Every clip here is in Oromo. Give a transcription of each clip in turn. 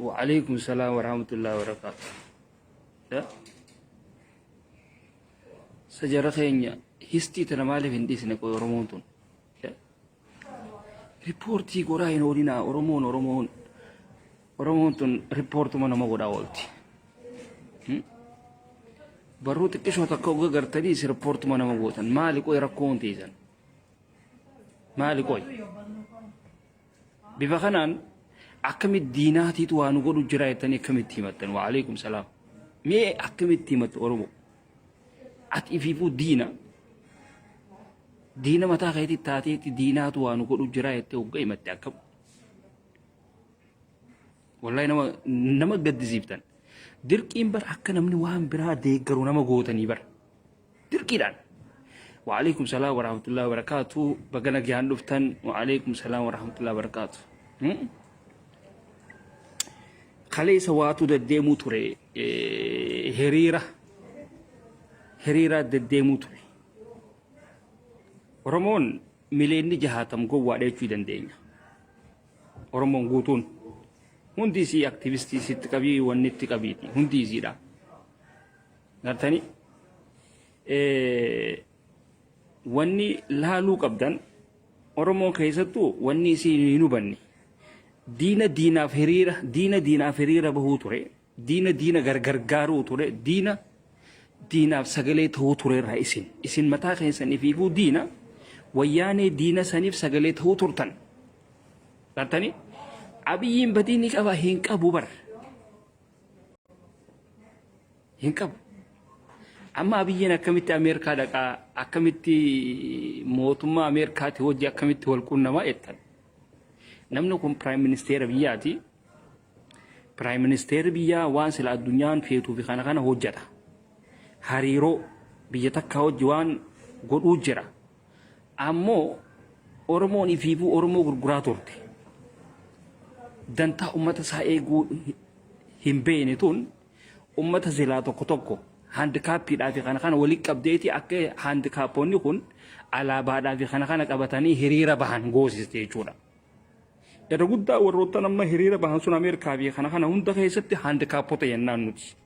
وعليكم السلام ورحمة الله وبركاته. لا سجارة خينيا هستي تنمالي في هندي سنة كوي رمونتون. ريبورتي قراين ورينا رمونتون ريبورت ما نما قرا والتي. بروت كيشو تكوغا قرتدي سي ريبورت ما نما قوتن مالي كوي ركون تيزن مالي كوي بفخنان أكمل ديناتي توانو قولوا جرايتني أكمل تيمتن وعليكم سلام مي أكمل تيمت أورمو أتيفيفو دينا متى غيتي تاتي دينات وانو قولوا جرايتي وقيمت أكم والله نما قد زيبتن دركين بر أكنا من وهم برا ديقرو نما قوتني بر دركيدان وعليكم سلام ورحمة الله وبركاته بقنا جهان لفتن وعليكم سلام ورحمة الله وبركاته خلي سواتو دديمو توري هريرة دديمو توري ورمون مليني جهاتم قوة واديشو دندينيا ورمون قوتون هندي سي اكتيفيستي ست كبي ونت كبيتي هندي زيدا نرتني واني لالو قبدان ورمون كيستو واني سي نينو دينا فريرة بهو توري دينا غرغارو توري دينا سغلي تو توري رئيسين اسين متى خيسن فيفو دينا وياني دينا سنيف سغلي تو تورتن تاني ابيين بديني كبا هينقبو بر هينقبو اما ابيين اكمت امريكا دقا اكمت موتما امريكا توجي اكمت والقنما يتن namni kun prime minister biyyaati prime minister biyyaa waan sila addunyaan feetuu fi kana hojjeta hariiroo biyya takka hojii waan godhuu jira ammoo oromoon ifiifuu oromoo gurguraa turte dantaa ummata isaa eeguu hin beekne tun ummata silaa tokko handikaappiidhaa fi kana walitti qabdeeti akka handikaappoonni kun alaabaadhaa fi kana qabatanii hiriira bahan goosiste jechuudha. Era guddaa warroota nama hiriira bahan sun Ameerikaa fi kana hunda keessatti handikaappota yennaan nuti.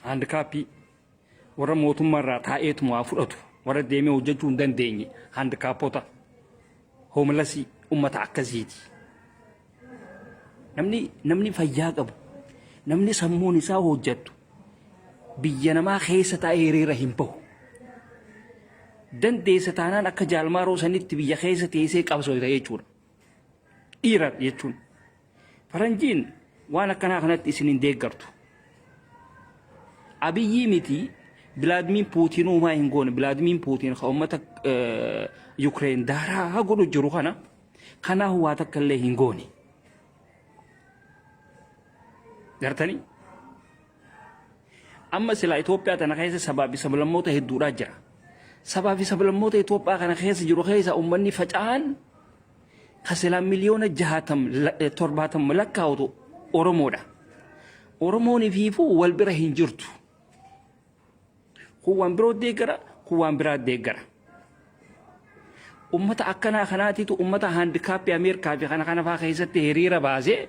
Handikaappii warra mootummaarraa taa'eetumaa fudhatu warra deemee hojjechuu hin dandeenye handikaappota hoomlasii ummata akkasiiti. Namni fayyaa qabu namni sammuun isaa hojjettu biyya namaa keessa taa'ee hiriira hin bahu. Dandeessa taanaan akka jaalmaaroo sanitti biyya keessa teessee qabsooyta jechuudha. إيران يجون فرنجين وأنا kanatti isin hin deeggartu أبي متي بلادمين بوتين وما ينقون بلادمين بوتين خامتك يوكرين دارا هقولوا جروحنا خنا هو تكله ينقوني درتني أما سلا إثيوبيا تناخيس سبب الموت هدورا جرا سبب الموت إثيوبيا تناخيس جروحيس أمني فجأان خسلا مليون جهاتم ترباتم ملكاوتو أورمودا أورموني فيفو والبره هنجرتو هو أمبرو ديجرا هو أمبرا ديجرا أمتا أكنا خناتي تو أمتا هاندكاب أمريكا في خنا فاخيسة تهريرة بازي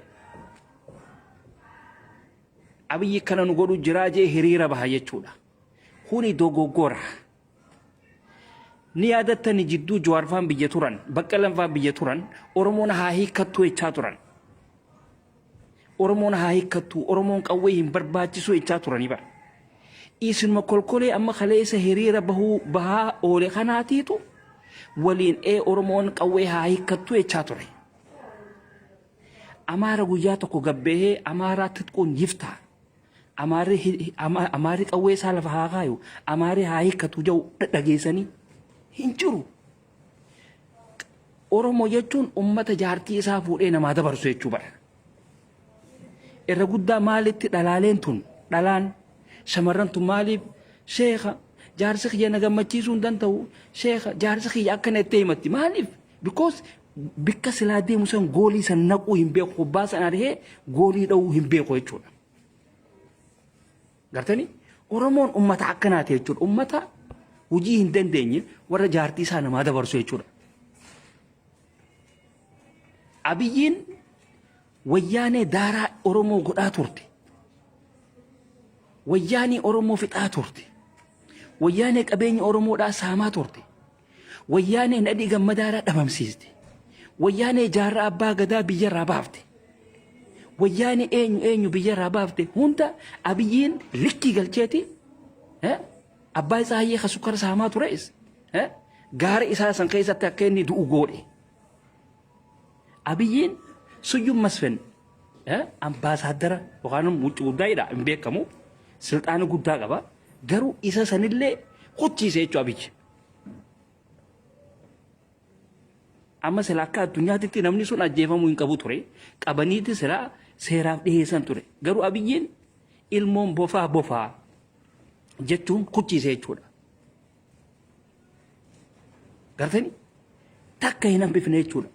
أبي كنا نقولو جراجي هريرة بهايتشودا هوني دوغو غورا نيادتني جدو جوارفان بيجتوران بقلن فان بيجتوران أورمون هاي كتو إتشاتوران أورمون هاي كتو أورمون قويهم برباجسو إتشاتوران يبا إيسن مكولكولي أما خليس هريرة بها أولي خناتيتو ولين أورمون قوي هاي كتو إتشاتوران أمارا قياتكو قبه أمارا تتكون يفتح أماري قوي سالف هاغايو أماري هاي كتو جو دقيساني hinjiru Oromoo jechuun ummata jaartii isaa fuudhee namaa dabarsu jechuu bara. Irra guddaa maalitti dhalaaleen tun dhalaan shamarran tun maaliif sheekha jaarsi kiyya na gammachiisuu hin danda'u sheekha jaarsi kiyya akkana itti himatti maaliif because bikka silaa deemu san goolii san naquu hin beeku kubbaa san arhee goolii dha'uu hin beeku jechuudha. Gartanii Oromoon ummata akkanaati jechuudha ummata hojii hin dandeenye warra jaartii isaa namaa dabarsu jechuudha. Abiyyiin wayyaanee daaraa Oromoo godhaa turte. Wayyaanee Oromoo fixaa turte. Wayyaanee qabeenya Oromoodhaa saamaa turte. Wayyaanee Nadhii Gammadaaraa dhabamsiiste. Wayyaanee jaarraa abbaa gadaa biyyarraa baafte. Wayyaanee eenyu biyyarraa baafte hunda Abiyyiin likkii galcheeti. Abbaa isaa hayyee sukkara saamaa turees. Gaara isaa san keessatti akka inni du'u godhe. Abiyyiin Suyyum Masfin ambaasaadara yookaan mucci guddaadha hin beekamu. Silxaana guddaa qaba. Garuu isa sanillee hojjiise jechuudha Abiyyi. Amma sila akka addunyaatti namni sun ajjeefamuu hin qabu ture. Qabaniiti sila seeraaf dhiyeessan ture. Garuu Abiyyiin ilmoon bofaa jechuun hojjiise jechuudha. Gartani takka hin hambifne jechuudha.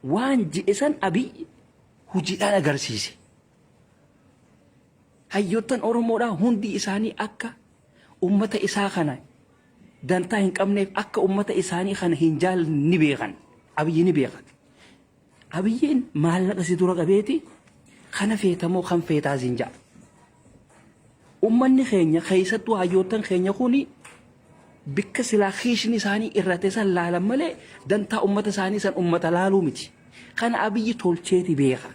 Waan jedhe san Abiyyi hojiidhaan agarsiise. Hayyoottan Oromoodhaa hundi isaanii akka ummata isaa kana dantaa hin qabneef akka ummata isaanii kana hin jaallanne ni beekan. Abiyyi ni beekan. Abiyyiin maallaqa si dura qabeeti kana feetamoo kan feetaa siin ja'a. Ummanni keenya keessattuu hayyoottan keenya kuni bikka silaa khiishni isaanii irratti san laalan malee dantaa ummata isaanii san ummata laaluu miti. Kana Abiyyi tolcheeti beeka.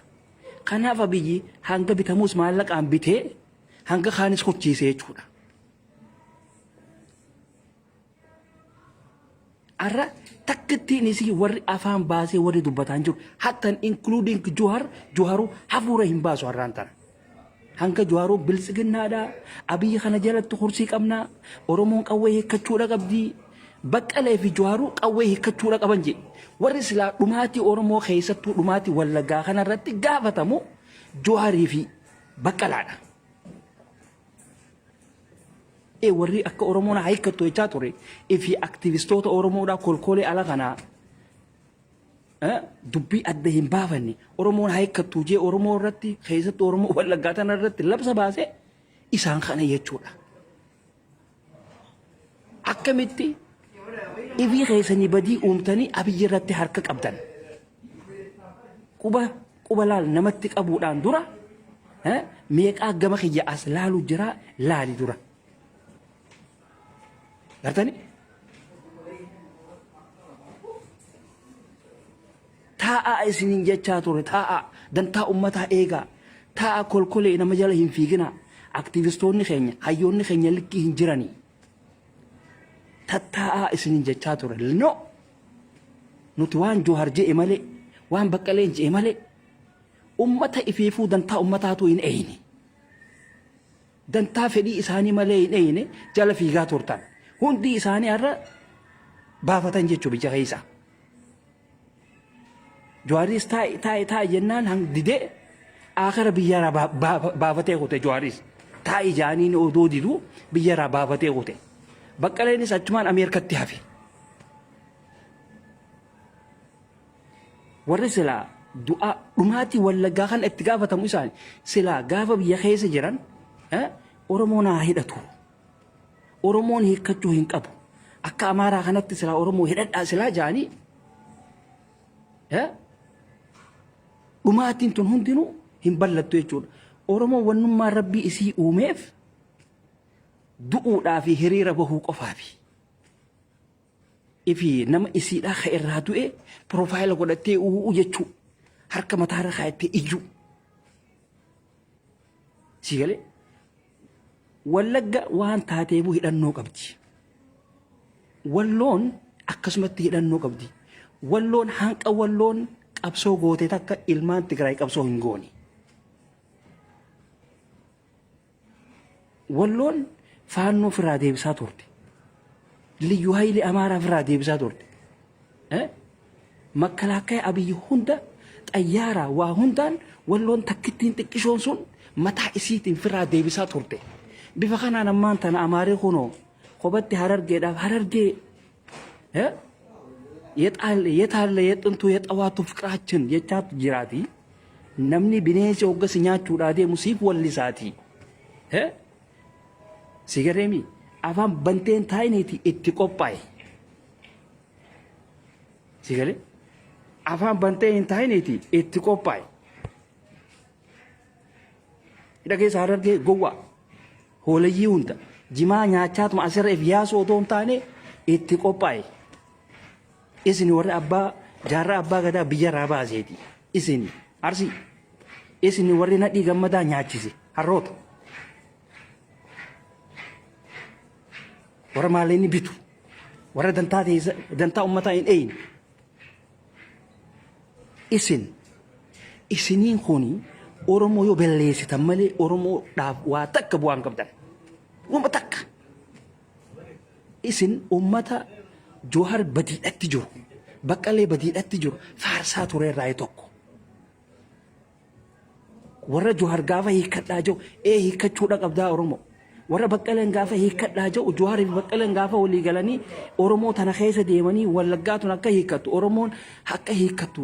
Kanaaf Abiyyi hanga bitamuus maallaqaan bitee hanga kaanis hojjiisee jechuudha. Arra takkittiin isii warri afaan baasee warri dubbataan jiru hattan including Juharu hafuura hin baasu har'aan tana. Hanga Juharu biltsiginnaadhaa Abiyyi kana jalatti kursii qabnaa Oromoon qawwee hiikkachuudha qabdii. Baqqalee fi Juharu qawwee hiikkachuudha qaban jedhe. Warri silaa dhumaatii Oromoo keessattuu dhumaatii Wallaggaa kanarratti gaafatamu Juharii fi Baqqalaadha. Warri akka Oromoon hiikkattu jechaa ture fi aktivistoota Oromoodhaa kolkolee ala kanaa dubbii adda hin baafanne Oromoon hiikkattu jee Oromoo irratti keessattuu Oromoo Wallaggaa tanarratti labsa baase isaan kana jechuudha. Akkamitti ifii keessanii badii uumtanii Abiyyi irratti harka qabdan. Quba laal namatti qabuudhaan dura meeqaa gama kiyya as laalu jira laali dura. Gartani? Taa'aa isiniin jechaa ture taa'aa dantaa ummataa eegaa taa'aa kolkolee nama jala hin fiigina aktivistoonni keenya hayyoonni keenya likkii hin jiranii. Taa'aa isiniin jechaa ture no nuti waan Juhar je'e malee waan Baqqaleen je'e malee ummata ifiifuu dantaa ummataatu hin eeyne. Dantaa fedhii isaanii malee hin eeyne jala fiigaa turtan. Hundi isaanii har'a baafatan jechuu biyya keessa. Juharis taa'e jennaan hang didee akara biyyarraa baafatee kute Juharis. Taa'e jaaniin odoo diduu biyyarraa baafatee kute. Baqqaleenis achumaan Ameerikatti hafe. Warri silaa du'a dhumaatii Wallaggaa kan itti gaafatamu isaanii silaa gaafa biyya keessa jiran Oromoon haa hidhatu. Oromoon hiikkachuu hin qabu. Akka Amaaraa kanatti silaa Oromoo hidhadhaa silaa jaanii dhumaatiin tun hundinuu hin ballattu jechuudha. Oromoon wannummaan Rabbii isii uumeef du'uudhaa fi hiriira bahuu qofaafi. Ifi nama isiidhaa ka irraa du'e piroofaayila godhattee u'uu jechuu harka mataarra kaayattee iyyuu. Si galee Wallagga waan taateefuu hidhannoo qabdi. Walloon akkasumatti hidhannoo qabdi. Walloon hanqa walloon qabsoo goote takka ilmaan Tigraay qabsoo hin goone. Walloon faannoo ofirraa deebisaa turte. Liyyuu Hayilee Amaaraa ofirraa deebisaa turte. Makkalaakkaa Abiyyi hunda xayyaaraa waa hundaan walloon takkittiin xiqqishoon sun mataa isiitiin ofirraa deebisaa turte. Bifa kanaan ammaan tana Amaaree kunoo kophatti Harargeedhaaf Harargee የጣለ የጥንቱ የጠዋቱ ፍቅራችን የቻት ጅራቲ ነምኒ ቢኔሲ ወገስ ኛቹudha deemu siif wallisaati sigareemi afaan banteen taayiniiti itti qophaa'e sigare afaan banteen taayiniiti itti qophaa'e إذا كيس هرجع جوا هو اللي يوندا جماعة نياتشات مع سر إفياس ودون تاني إتقوباي إسني ورا أبا جارا أبا كذا بيجار أبا زيدي إسني أرسي إسني ورا نادي جمدا نياتشيسي هروت ورا ماليني بيتو ورا دنتا أمتا إن أين إسنين خوني Oromoo yoo balleessitan malee Oromoodhaaf waa takka bu'aan qabdan. Wama takka. Isin uummata Jawahar badiidhatti jiru. Baqqalee badiidhatti jiru. Faarsaa ture irraa tokko. Warra Jawahar gaafa hiikkadhaa jiru hiikkachuudha qabdaa Oromoo. Warra Baqqaleen gaafa hiikkadhaa jiru Jawahar fi Baqqaleen gaafa walii galanii Oromoo tana keessa deemanii wallaggaatuun akka hiikkattu Oromoon akka hiikkattu.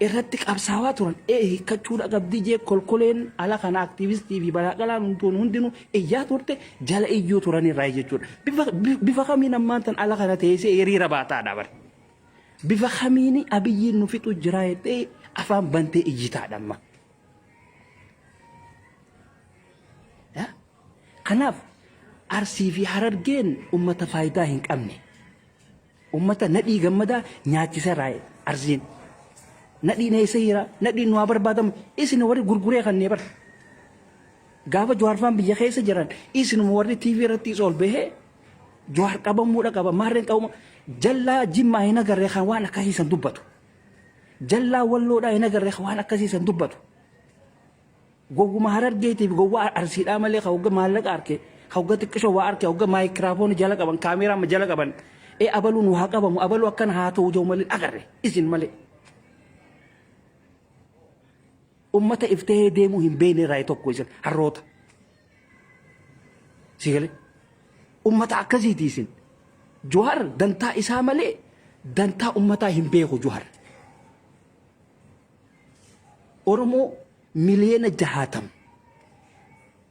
Irratti qabsaawaa turan hiikkachuudha qabdii jee kolkoleen ala kana aktiivistii fi balaaqalaan hundinuu iyyaa turte jala iyyuu turan irraa jechuudha. Bifa kamiin ammaan tan ala kana teessee hiriira baataadha bare. Bifa kamiin abiyyiin nu fixu jira jettee afaan bantee iyyitaadha amma. Kanaaf Arsii fi Harargeen uummata faayidaa hin qabne. Uummata nadhii gammadaa nyaachisa irraa Arsiin. Nadhi ne sayira nadhi nu barbadam isin wari gurgure kan ne bar gaafa Jawahar fan biya keessa jiran isin warri TV irratti sol behe Jawahar qabam muda qaba marren qawma jalla jimma ina garre kan waan akkasiisan dubbatu jalla walloodha ina garre kan waan akkasiisan dubbatu goguma Harargeetiif gowwa Arsiidha malee hawga maallaqa arke hawga xiqqisho waa arke hawga microphone jala qaban camera ma jala qaban abaluun waa qabamu abalu akkan haa ta'u jaw malee agarre isin malee ummata iftee deemuu hin beekne irraa tokko isin harroota. Sigalee ummata akkasiiti isin Jawahar dantaa isaa malee dantaa ummataa hin beeku Jawahar. Oromoo miliyoona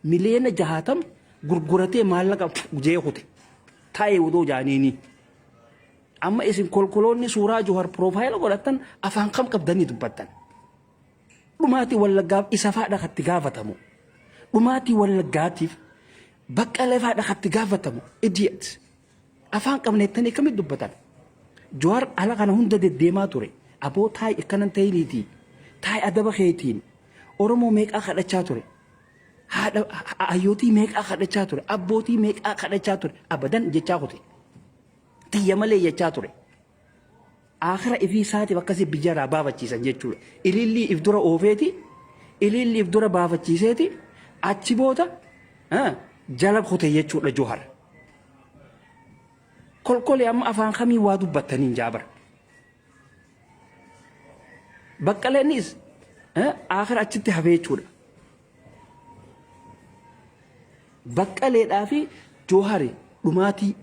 60 gurguratee maallaqa jeequte taa'ee udoo jaaniini. Amma isin kolkoloonni suuraa Jawahar piroofaayila godhatan afaan kam qabdanii dubbattan. Dhumaati wallaggaaf isa faadha katti gaafatamu. Dhumaati wallaggaatiif Baqqalee faadha katti gaafatamu. Idiot. Afaan qabneettanii akkamitti dubbatan. Jawahar ala kana hunda deddeemaa ture. Aboo taa'e akkanan ta'iniitii. Taa'e adaba keetiin. Oromoo meeqaa kadhachaa ture. Hayyootii meeqaa kadhachaa ture. Abbootii meeqaa kadhachaa ture. Abadan jechaa kute. Tiyya malee jechaa ture. Akhira ifi saati bakkasi bijara baafachiisan jechuudha. Ililli if dura oofeeti, ililli if dura baafachiiseeti, achi booda jala kute jechuudha Jawahar. Kolkolee amma afaan kamii waa dubbattaniin jaabar. Baqqaleenis akhira achitti hafee jechuudha. Baqqaleedhaa fi Jawahar dhumaatii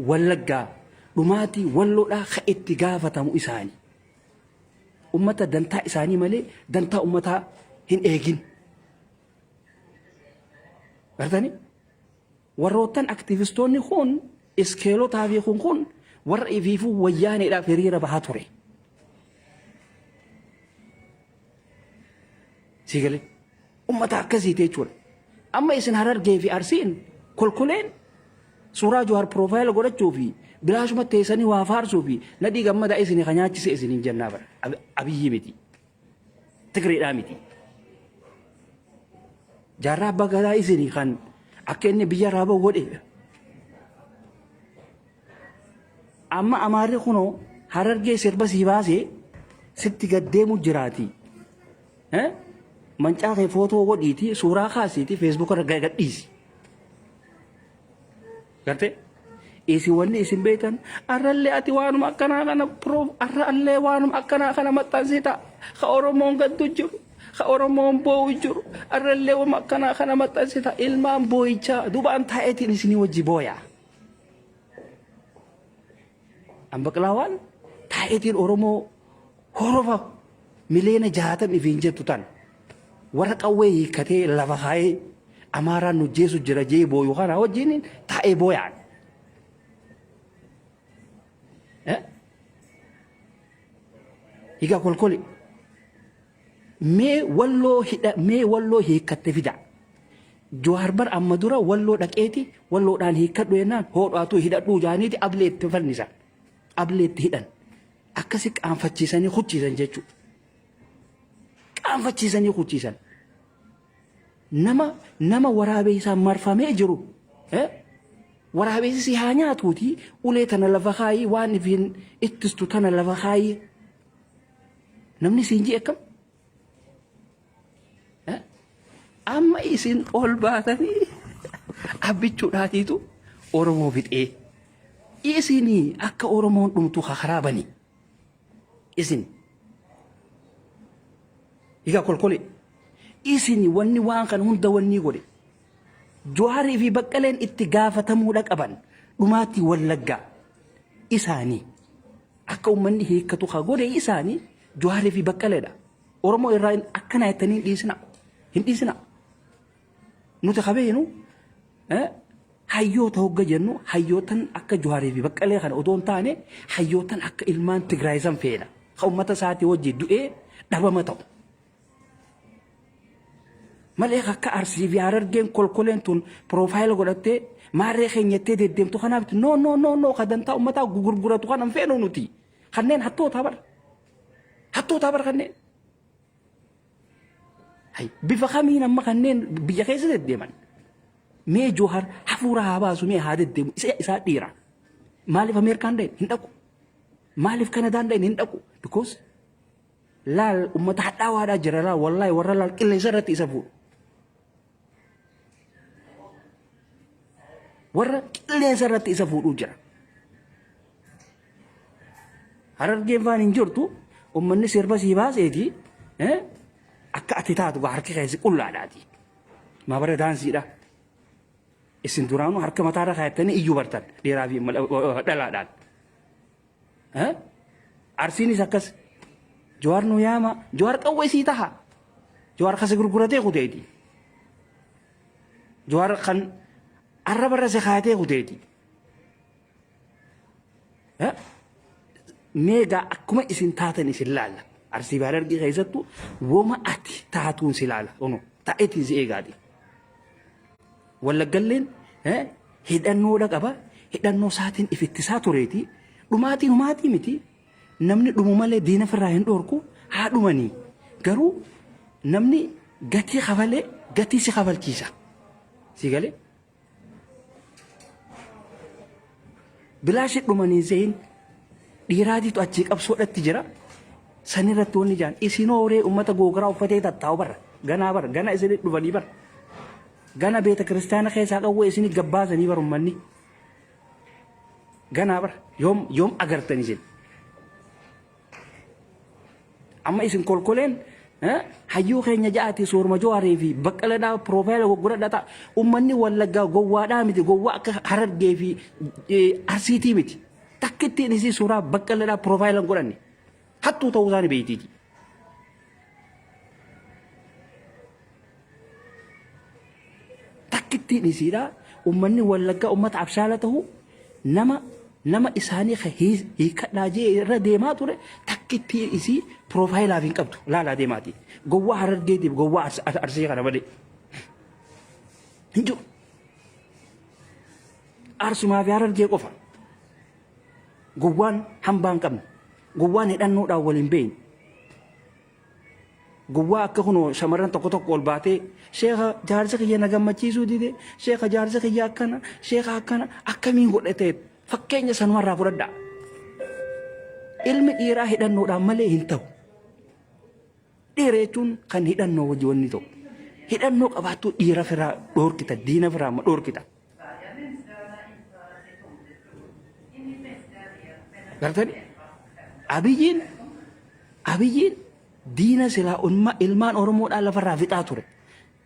wallaggaa dhumaati walloodhaa ka itti gaafatamu isaanii. Ummata dantaa isaanii malee dantaa ummataa hin eegin. Gartani warroottan aktivistoonni kun iskeelotaa fi kun warra ifiifuu wayyaaneedhaaf hiriira bahaa ture. Sigalee ummata akkasiiti jechuudha. Amma isin Harargee fi Arsiin kolkoleen suuraa Jawahar piroofaayila godhachuu fi bilaashuma teessanii waa faarsuu fi nadhii gammadaa isinii kan nyaachise isiniin jennaa bara. Abiyyi miti. Tigreedhaa miti. Jaarraa abbaa gadaa isinii kan akka inni biyya raaba godhe. Amma Amaarri kunoo Harargee sirba sii baasee sitti gaddeemu jiraati. Mancaa kee footoo godhiiti suuraa kaasiiti feesbuuk irra gadhiisi. Gartee? Isi wanni isin beektan arrallee ati waanuma akkanaa kana proof arrallee waanuma akkanaa kana maxxansita ka Oromoon gaddu jiru ka Oromoon boo'u jiru arrallee waanuma akkanaa kana maxxansita ilmaan boo'ichaa dubaan taa'eetiin isinii wajji booyaa. Ambaqlaawaan taa'eetiin Oromoo horofa miliyoona 60 ifiin jettu tan warra qawwee hiikkatee lafa kaa'ee Amaaraan nu jeesu jira jee boo'u kana wajjin taa'ee booyaan. Higa kolkoli mee walloo hiikatte fida Jawaar bar amma dura walloo dhaqeeti walloodhaan hiikkadhu yennaan hoodhaatu hidhadhuu jaaniiti ableetti fannisan ableetti hidhan akkasi qaanfachiisanii hucciisan jechuudha. Qaanfachiisanii hucciisan nama waraabee isaa marfamee jiru waraabessi haa nyaatuuti ulee tana lafa kaayii waan ifiin ittistu tana lafa kaayii namni siin jee akkam amma isin ol baatanii abbichuudhaatiitu Oromoo fixee isinii akka Oromoon dhumtu kharaabanii isin hiika kolkole isini wanni waan kan hunda wanni godhe Jawaarii fi Baqqaleen itti gaafatamuudha qaban dhumaatti Wallaggaa isaanii akka ummanni hiikkatu haa godhe isaanii Jawaarii fi Baqqaleedha. Oromoo irraa akkana jettanii hin dhiisina nuti qabeenu hayyoota hogga jennu hayyootan akka Jawaarii fi Baqqalee kana odoon taane hayyootan akka ilmaan Tigraay san feena ka ummata isaatii wajji du'ee dhabama ta'u. Malee akka Arsii fi Harargeen kolkoleen tun piroofaayila godhattee maarree keenyattee deddeemtu kanaaf no kadantaa ummataa gurguratu kanan feenu nuti kanneen hattootaa bar kanneen. Bifa kamiin amma kanneen biyya keessa deddeeman mee Jawaar hafuura haa baasu mee haa deddeemu isaa dhiira maaliif Ameerikaan dhayin hin dhaqu maaliif Kanadaan dhayin hin dhaqu because laal ummata hadhaawaadhaa jira laal wallaahi warra laal qilleensa irratti isa fuudhu warra qilleensa irratti isa fuudhuu jira. Harargeen faan hin jirtu ummanni sirba sii baaseeti akka ati taatu harki keessi qullaadhaati maabara daansiidha isin duraanuu harka mataarra kaayattanii iyyuu bartan dheeraa fi dhalaadhaan Arsiinis akkas Jawaar nu yaama Jawaar qawwee sii taha Jawaar kasi gurguratee kuteeti Jawaar kan arrabarra si kaayatee kuteeti meegaa akkuma isin taatan isin laalla Arsii Harargee keessattuu woma ati taatuun si laala ta'eetiin si eegaati. Wallaggalleen hidhannoodha qaba hidhannoo isaatiin ifittisaa tureeti dhumaatii miti namni dhumu malee diina firraa hin dhoorku haa dhumanii garuu namni gatii kafalee gatii si kafalchiisa si galee bilaashi dhumanii zeeyin dhiiraatiitu achii qabsoodhatti jira. Sanirratti wanni jaan isin hooree ummata googaraa uffatee tattaa'u gana isin dhufanii gana beeta kiristaana keessaa qawwee isin gabbaasanii ummanni gana yoom agartan isin amma isin kolkoleen hayyuu keenya ja'aati soorma Jawaarii fi Baqqaladhaa piroofaayila gurguradhaa ummanni Wallaggaa gowwaadhaa miti gowwaa akka Harargee fi Arsiitii miti takkittiin isii suuraa Baqqaladhaa piroofaayila godhanne. Hattuu ta'uu isaanii beeytiiti. Takkittiin isiidha ummanni Wallaggaa ummata abshaala ta'u nama isaanii hiikadhaa jee irra deemaa ture takkittiin isii piroofaayilaa hin qabdu laalaa deemaati. Gowwaa Harargeetiif gowwaa Arsii kana malee. Hin jiru. Arsumaa fi Harargee qofa. Gowwaan hambaa hin qabne. Gowwaan hidhannoodhaan waliin beeyin. Gowwaa akka kunoo shamarran tokko ol baatee sheekha jaarsa kiyya na gammachiisuu dide sheekha jaarsa kiyya akkana sheekha akkana akkamiin godhatee fakkeenya sanumarraa fudhadhaa. Ilmi dhiiraa hidhannoodhaan malee hin ta'u. Dhiira jechuun kan hidhannoo wajji wanni ta'u. Hidhannoo qabaattuu dhiira firaa dhoorkita diina firaa ma dhoorkita. Gartani Abiyyiin diina silaa ilmaan Oromoodhaan lafarraa fixaa ture.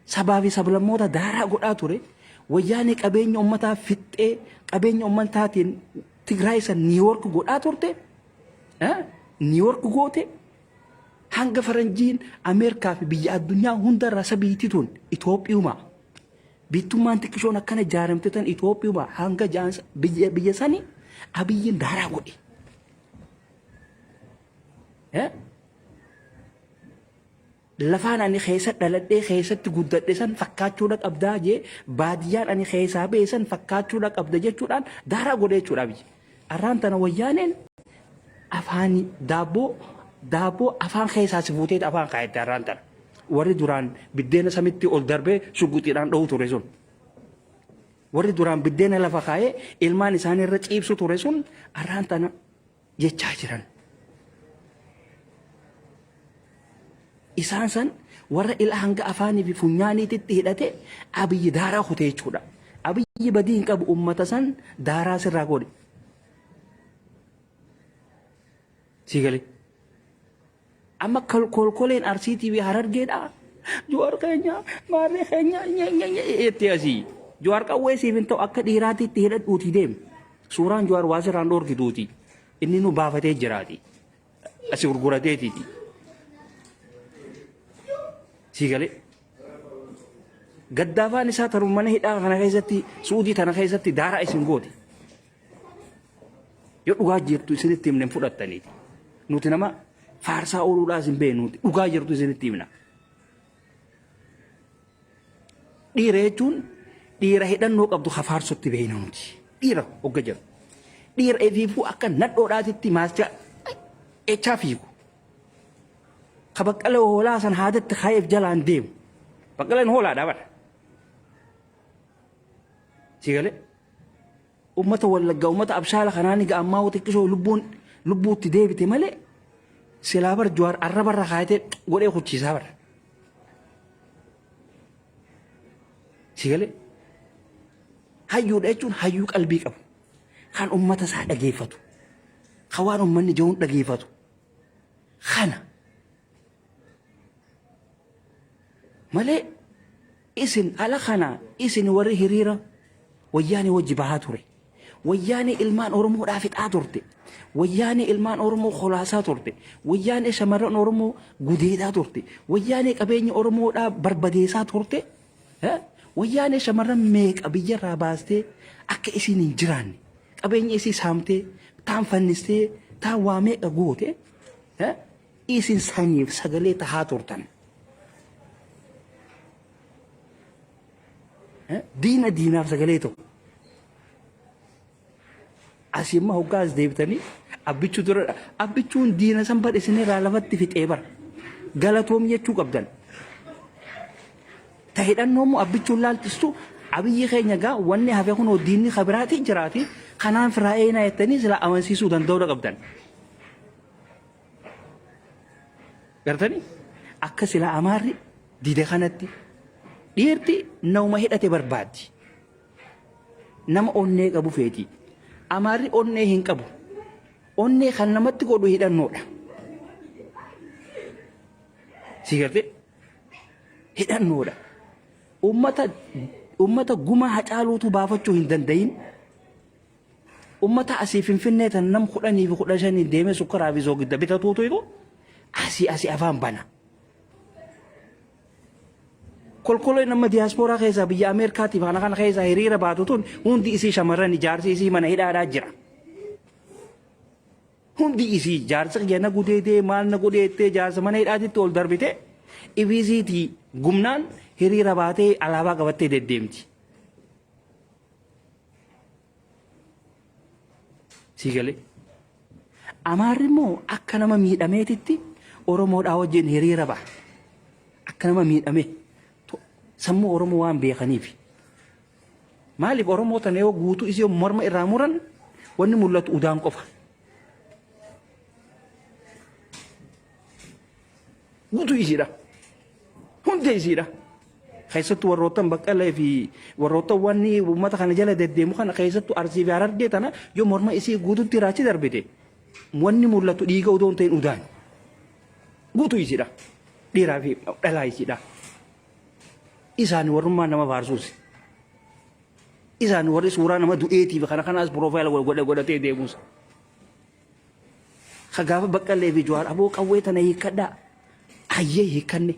Sabaa fi sablammoota daaraa godhaa ture. Wayyaanee qabeenya uummataa fixxee qabeenya uummataatiin Tigraay san Niiwoork godhaa turte. Niiwoork goote hanga faranjiin Ameerikaa fi biyya addunyaa hundarraa sabiitituun Itoophiyumaa. Biittummaan xiqqishoon akkana ijaaramtetan Itoophiyumaa hanga jaansa biyya sanii Abiyyiin daaraa godhe. lafaan ani keessa dhaladhee keessatti guddadhe san fakkaachuudha qabdaa jee baadiyyaan ani keessaa ba'e san fakkaachuudha qabda jechuudhaan daaraa godhee jechuudha biyya. Arraan tana wayyaaneen afaan daabboo afaan keessaa si fuutee afaan kaayette arraan tana. Warri duraan biddeena samitti ol darbee shugguxiidhaan dhohu ture sun. Warri duraan biddeena lafa kaayee ilmaan isaanii irra ciibsu ture sun arraan tana jechaa jiran. Isaan san warra ila hanga afaanii fi funyaaniititti hidhate abiyyi daaraa kutee jechuudha. Abiyyi badii hin qabu ummata san daaraa sirraa godhe. Sigalee. Amma kolkoleen arsiitii fi harargeedha. Jowaar keenya maarree keenya itti asii. Jowaar qawwee siif hin ta'u akka dhiiraatitti hidhadhuutii deemu. Suuraan Jowaar waa sirraan dhoorkituuti. Inni nu baafatee jiraati. Asi gurgurateetiiti. Sigalee. Gaddaafaan isaa taruu mana hidhaa kana keessatti suudii tana keessatti daaraa isin gooti. Yoo dhugaa jirtu isinitti himne fudhattaniiti. Nuti nama faarsaa ooluudhaas hin beeknu nuti dhugaa jirtu isinitti himna. Dhiira jechuun dhiira hidhannoo qabdu hafaarsotti beekna nuti. Dhiira hogga jiru. Dhiira eefiifuu akka nadhoodhaatitti maascha echaa fiigu. Ka baqqala hoolaa san haadatti kaayeef jalaan deemu. Baqqalaan hoolaadha bara. Sigalee. Ummata wallaggaa ummata abshaala kanaani ga'ammaa xiqqisoo lubbuutti deebite malee silaa bar Jowaar arrabarra kaayatee godhee kuchiisaa bara. Sigalee. Hayyuudha jechuun hayyuu qalbii qabu. Kan ummata isaa dhageeffatu. Kan waan ummanni jiruun dhageeffatu. Kana. Malee isin ala kana isin warri hiriira wayyaanii wajji bahaa ture. Wayyaanii ilmaan Oromoodhaa fixaa turte. Wayyaanii ilmaan Oromoo kolaasaa turte. Wayyaanii shamarran Oromoo gudeedaa turte. Wayyaanii qabeenya Oromoodhaa barbadeessaa turte. Wayyaanii shamarran meeqa biyyarraa baastee akka isin hin jiraanne qabeenya isii saamtee taan fannistee taan waa meeqa goote isin saniif sagalee tahaa turtan. Diinaaf sagalee ta'u. Asimma hoggaas deebitanii abbichuu dura abbichuun diina san badhisinirraa lafatti fixee bara. Galatoom jechuu qabdan. Tahidhannoo mu abbichuun laalchistu abiyyi keenya gaa wanni hafe kunoo diinni kabiraati jiraati kanaan firaa'ee na jettanii sila amansiisuu danda'uudha qabdan. Gartanii akka sila amaarri dide kanatti. Dhiirti nama hidhate barbaaddi. Nama onnee qabu feeti. Amaarri onnee hin qabu. Onnee kan namatti godhu hidhannoodha. Sigartee hidhannoodha. Ummata guma hacaaluutu baafachuu hin dandayin. Ummata asii Finfinnee tan nam 10 fi 15 deemee sukkaraa fi soogidda bitatuutu ifu asii afaan bana. Kolkolee nama diiyaaspooraa keessaa biyya Ameerikaatiif kana keessaa hiriira baatu tun hundi isii shamarran ijaarsi isii mana hidhaadhaa jira. Hundi isii ijaarsa yana gudeetee maal na gudeettee ijaarsa mana hidhaatitti ol darbite ibiisiitii gumnaan hiriira baatee alaabaa qabattee deddeemti. Sigalee. Amaarri immoo akka nama miidhameetitti Oromoodhaa wajjin hiriira ba'a. Akka nama miidhamee. Sammuu Oromoo waan beekaniif. Maaliif Oromoo tana yoo guutuu isii morma irraa muran wanni mul'atu udaan qofa. Guutuu isiidha. Hundi isiidha. Keessattuu warroottan baqqalee fi warroottan wanni uummata kana jala deddeemu kana keessattuu arsii fi harargee tana yoo morma isii guutuutti raachi darbite wanni mul'atu dhiiga udoo hin ta'in udaan. Guutuu isiidha. Dhiiraa fi dhalaa isiidha. Isaan warrummaa nama faarsuusi. Isaan warri suuraa nama du'eetiif kana kanaas piroofaayila godhatee deemuusa. Gaafa baqqalee fi Jowaar aboo qawwee tana hiikkadhaa. Hayyee hiikkanne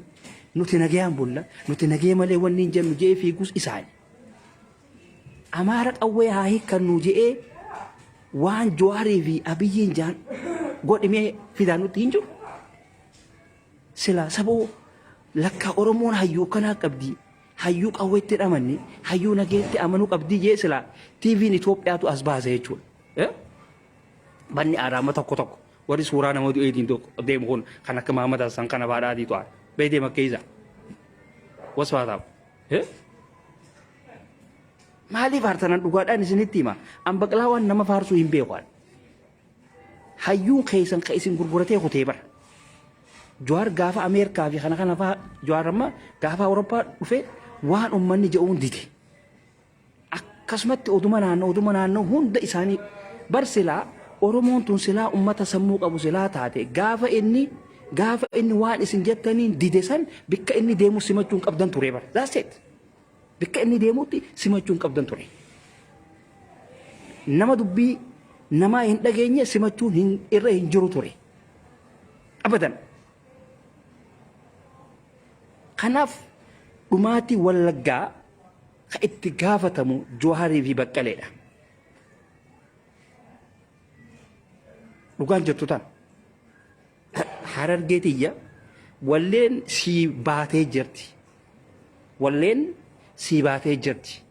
nuti nagayaan bulla nuti nagee malee wanni hin jennu jee fiigus isaani. Amaara qawwee haa hiikkannu je'ee waan Jawaarii fi Abiyyiin jaan godhimee fidaan nutti hin jiru. Sila saboo لك أورمون هيو كنا قبدي هيو قويت الأمني هيو نجيت أمنو قبدي جيسلا تي في نتوب ياتو أسباز هيجول بني أرامة تكو وري سورانا مودو إيدين دو ديم هون خنا كما مدى سان كنا بعد آدي توار بيدي مكيزا وسواتا مالي فارتنا دوغاد أني سنتي ما أم بقلاوان نما فارسو هم بيوان هيو خيسان خيسين غرغرتي خوتيبر جوار غافا أمريكا في خنا فا جوار ما غافا أوروبا وفي وان أمني جاون ديتي أكسمت أدومنا أنه هون دا إساني برسلا أورومون تنسلا أمة سموك أبو سلا تاتي غافا إني وان إسن جتنين ديدسان بكا إني ديمو سمجون قبدان توريبر that's it بكا إني ديمو سمجون قبدان توري نما دبي نما هندقيني سمجون إره هنجرو توري أبدا خناف دماتي واللقاء اتقافتمو جوهري في بكالينا لقان جتوتان حرر جيتية ولين سيباتي جرتي ولين سيباتي جرتي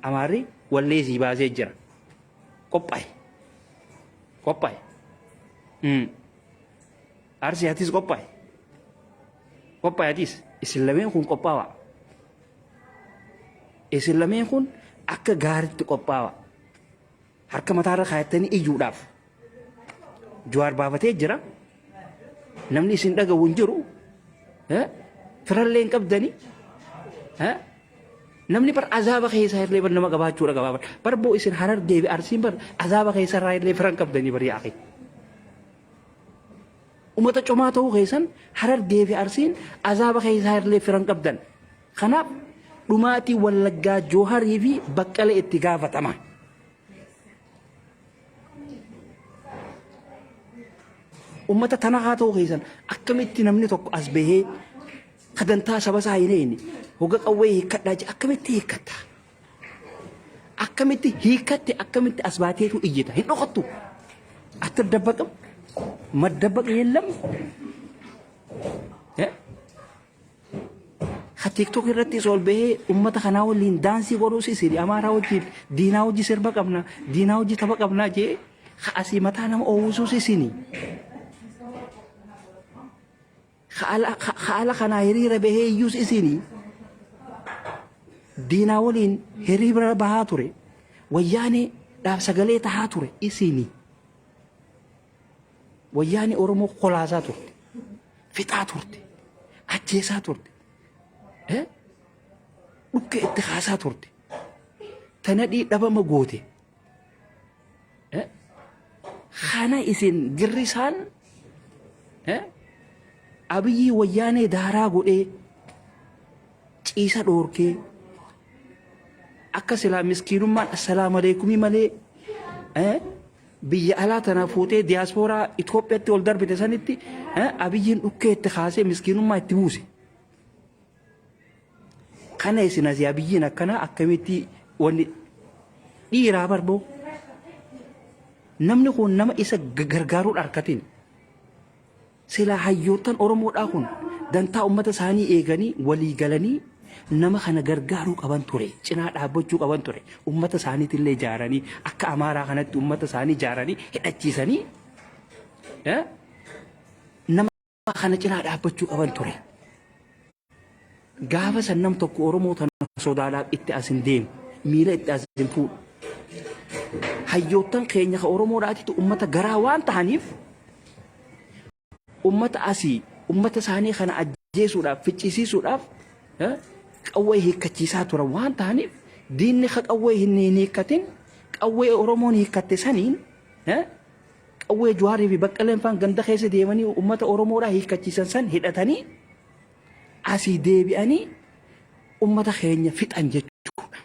أماري ولين سيباتي جر قباي أرسي هاتيس قباي هاتيس إسلامين خون قباوا إسلامين خون أكا غارت قباوا harka mataarra kaayatanii iyyuudhaaf Jawaar baafatee jira namni isin dhagahu hin jiru firallee hin qabdani namni bar azaaba keessa illee bar nama qabaachuudha qabaa bar boo isin harar deebi arsiin bar azaaba keessa irraa illee firan qabdani bar yaaqi ummata cumaa ta'uu keessan harar deebi arsiin azaaba keessa illee firan qabdan kanaaf dhumaatii wallaggaa Jawaarii fi Baqqalee itti gaafatama. ummata tana haa ta'uu keessan akkamitti namni tokko as bahee kadantaa saba isaa hineeni hoga qawwee hiikkadhaa jedhe akkamitti hiikkatta akkamitti as baateetu iyyita hin dhokattu atti dabbaqam maddabbaq yeellam ha tiktok irratti sol bahee ummata kanaa waliin daansii godhuus isiri amaaraa wajjin diinaa wajji sirba qabna diinaa wajji tapha qabnaa jee ha asii mataa nama oowwisuus isinii خالا خنا هريرة به يوس إسيني دينا ولين هريرة بهاتوري وياني داب سجلة تهاتوري إسيني وياني أورمو خلاصاتور فتاتور أجيساتور بك اتخاذاتور تنادي دابا مغوتي خانا إسين جريسان أبي وياني دارا قولي ciisa dhoorkee akka silaa miskiinummaan assalaamu alaykumii malee biyya alaa tana fuutee diyaaspooraa Itoophiyaatti ol darbite sanitti abiyyiin dhukkee itti kaasee miskiinummaa itti buuse. Kana isin asii abiyyiin akkana akkamitti wanni dhiiraa barboo namni kun nama isa gargaaruu dharkatiin silaa hayyootan Oromoodhaa kun dantaa uummata isaanii eeganii walii galanii nama kana gargaaruu qaban ture cinaa dhaabbachuu qaban ture uummata isaaniitillee ijaaranii akka amaaraa kanatti uummata isaanii ijaaranii hidhachiisanii nama kana cinaa dhaabbachuu qaban ture gaafa san nam tokko Oromoo tana sodaadhaaf itti asin deemu miila itti asin fuudhu hayyootan keenya ka Oromoodhaatitu uummata garaa waan ta'aniif ummata asii ummata isaanii kana ajjeesuudhaaf ficcisiisuudhaaf qawwee hiikkachiisaa turan waan ta'aniif diinni ka qawwee hin hiikkatin qawwee Oromoon hiikkatte saniin qawwee Jawaarii fi Baqqaleen faan ganda keessa deemanii ummata Oromoodhaa hiikkachiisan san hidhatanii asii deebi'anii ummata keenya fixan jechuudha.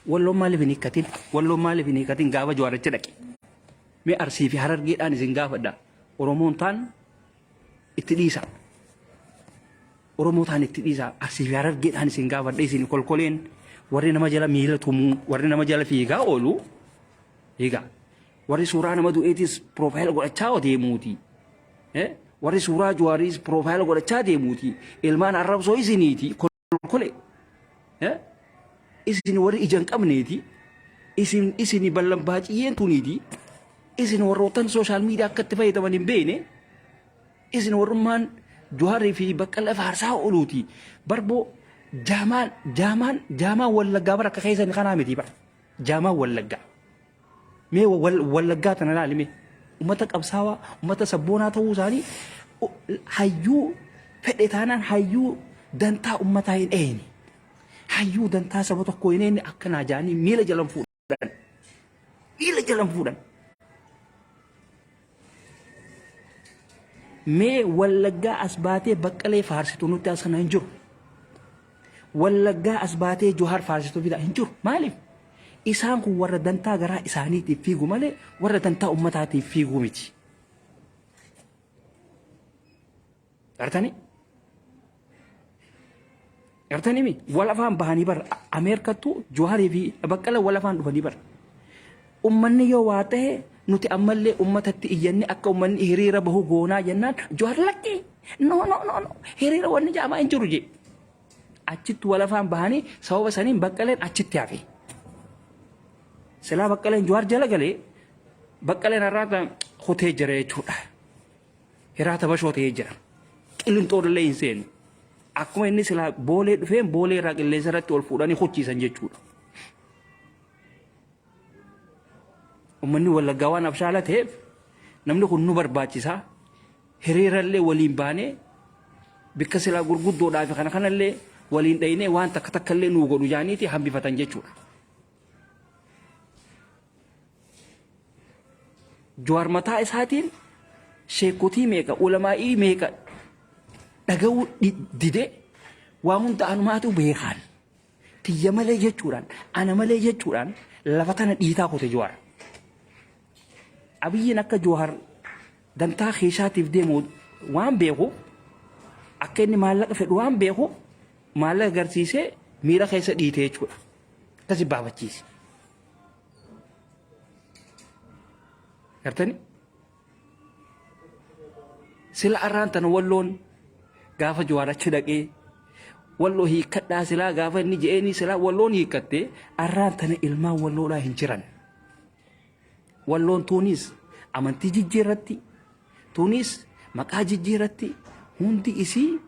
Walloon maaliif hin hiikkatin? Walloon maaliif hin hiikkatin gaafa Jawaarichi dhaqe? Mee Arsii fi Harargeedhaan isin gaafadha. Oromoon taan itti dhiisa. Oromoo taan itti dhiisa. Arsii fi Harargeedhaan isin gaafadha isin kolkoleen warri nama jala miila tumuu warri nama jala fiigaa oolu egaa warri suuraa nama du'eetis piroofaayila godhachaa deemuuti. Warri suuraa Jawaaris piroofaayila godhachaa deemuuti. Ilmaan arrabsoo isiniiti kolkole. Isin warri ija hin qabneeti. Isin bal'an baaciyyeen tuniiti. Isin warroottan sooshaal miidiyaa akka itti fayyadaman hin beekne. Isin warrummaan Jawaarii fi Baqqalaa faarsaa ooluuti. Barboo jaamaan wallaggaa bara akka keessan kanaa miti bara. Jaamaan wallaggaa. Mee wallaggaa tana laalime. Ummata qabsaawaa, ummata sabboonaa ta'uu isaanii hayyuu fedhe taanaan hayyuu dantaa ummataa hin eeni. Hayyuu dantaa saba tokko hin eeni akkanaa jaanii miila jalan fuudhan. Miila jalan fuudhan. Mee wallaggaa as baatee Baqqalee faarsituu nutti as kana hin jiru. Wallaggaa as baatee Jawaar faarsituu fidaa hin jiru. Maaliif? Isaan kun warra dantaa garaa isaaniitiif fiigu malee warra dantaa ummataatiif fiigu miti. Gartanii? Gartanii mi? Wal afaan bahanii bara Ameerikattuu Jawaarii fi Baqqalee wal afaan dhufanii bara. Ummanni yoo waa ta'e nuti ammallee ummatatti iyyanni akka ummanni hiriira bahu goonaa jennaan Jawaar lakkii no hiriira wanni jaamaa hin jiru jee. Achitti wal afaan bahanii sababa saniin Baqqaleen achitti hafe. Silaa Baqqaleen Jawaar jala galee Baqqaleen har'aata hotee jira jechuudha. Hiraata bashoo ta'ee jira. Qilleenxoodillee hin seenu. Akkuma inni silaa boolee dhufeen boolee irraa qilleensa irratti ol fuudhanii hochiisan jechuudha. Ummanni wallaggaa waan abshaala ta'eef namni kun nu barbaachisaa. Hiriirallee waliin baanee bikka silaa gurguddoodhaa fi kana kanallee waliin dhaynee waan takka takkallee nuu godhu jaaniiti hambifatan jechuudha. Jawaar mataa isaatiin sheekotii meeqa ulamaa'ii meeqa dhaga'uu didee waa hunda anumaatu beekaan. Tiyya malee jechuudhaan ana malee jechuudhaan lafa tana dhiitaa kote Jawaar. Abiyyiin akka Jawaar dantaa keessaatiif deemu waan beekuuf akka inni maallaqa fedhu waan beekuuf maallaqa agarsiisee miira keessa dhiitee jechuudha. Akkasi baafachiise. Gartani? Sila arraan tana walloon gaafa Jawaar achi dhaqee walloo hiikkadhaa silaa gaafa inni je'eenii silaa walloon hiikkattee arraan tana ilmaan walloodhaa hin jiran. Walloon tuunis amantii jijjiirratti tuunis maqaa jijjiirratti hundi isii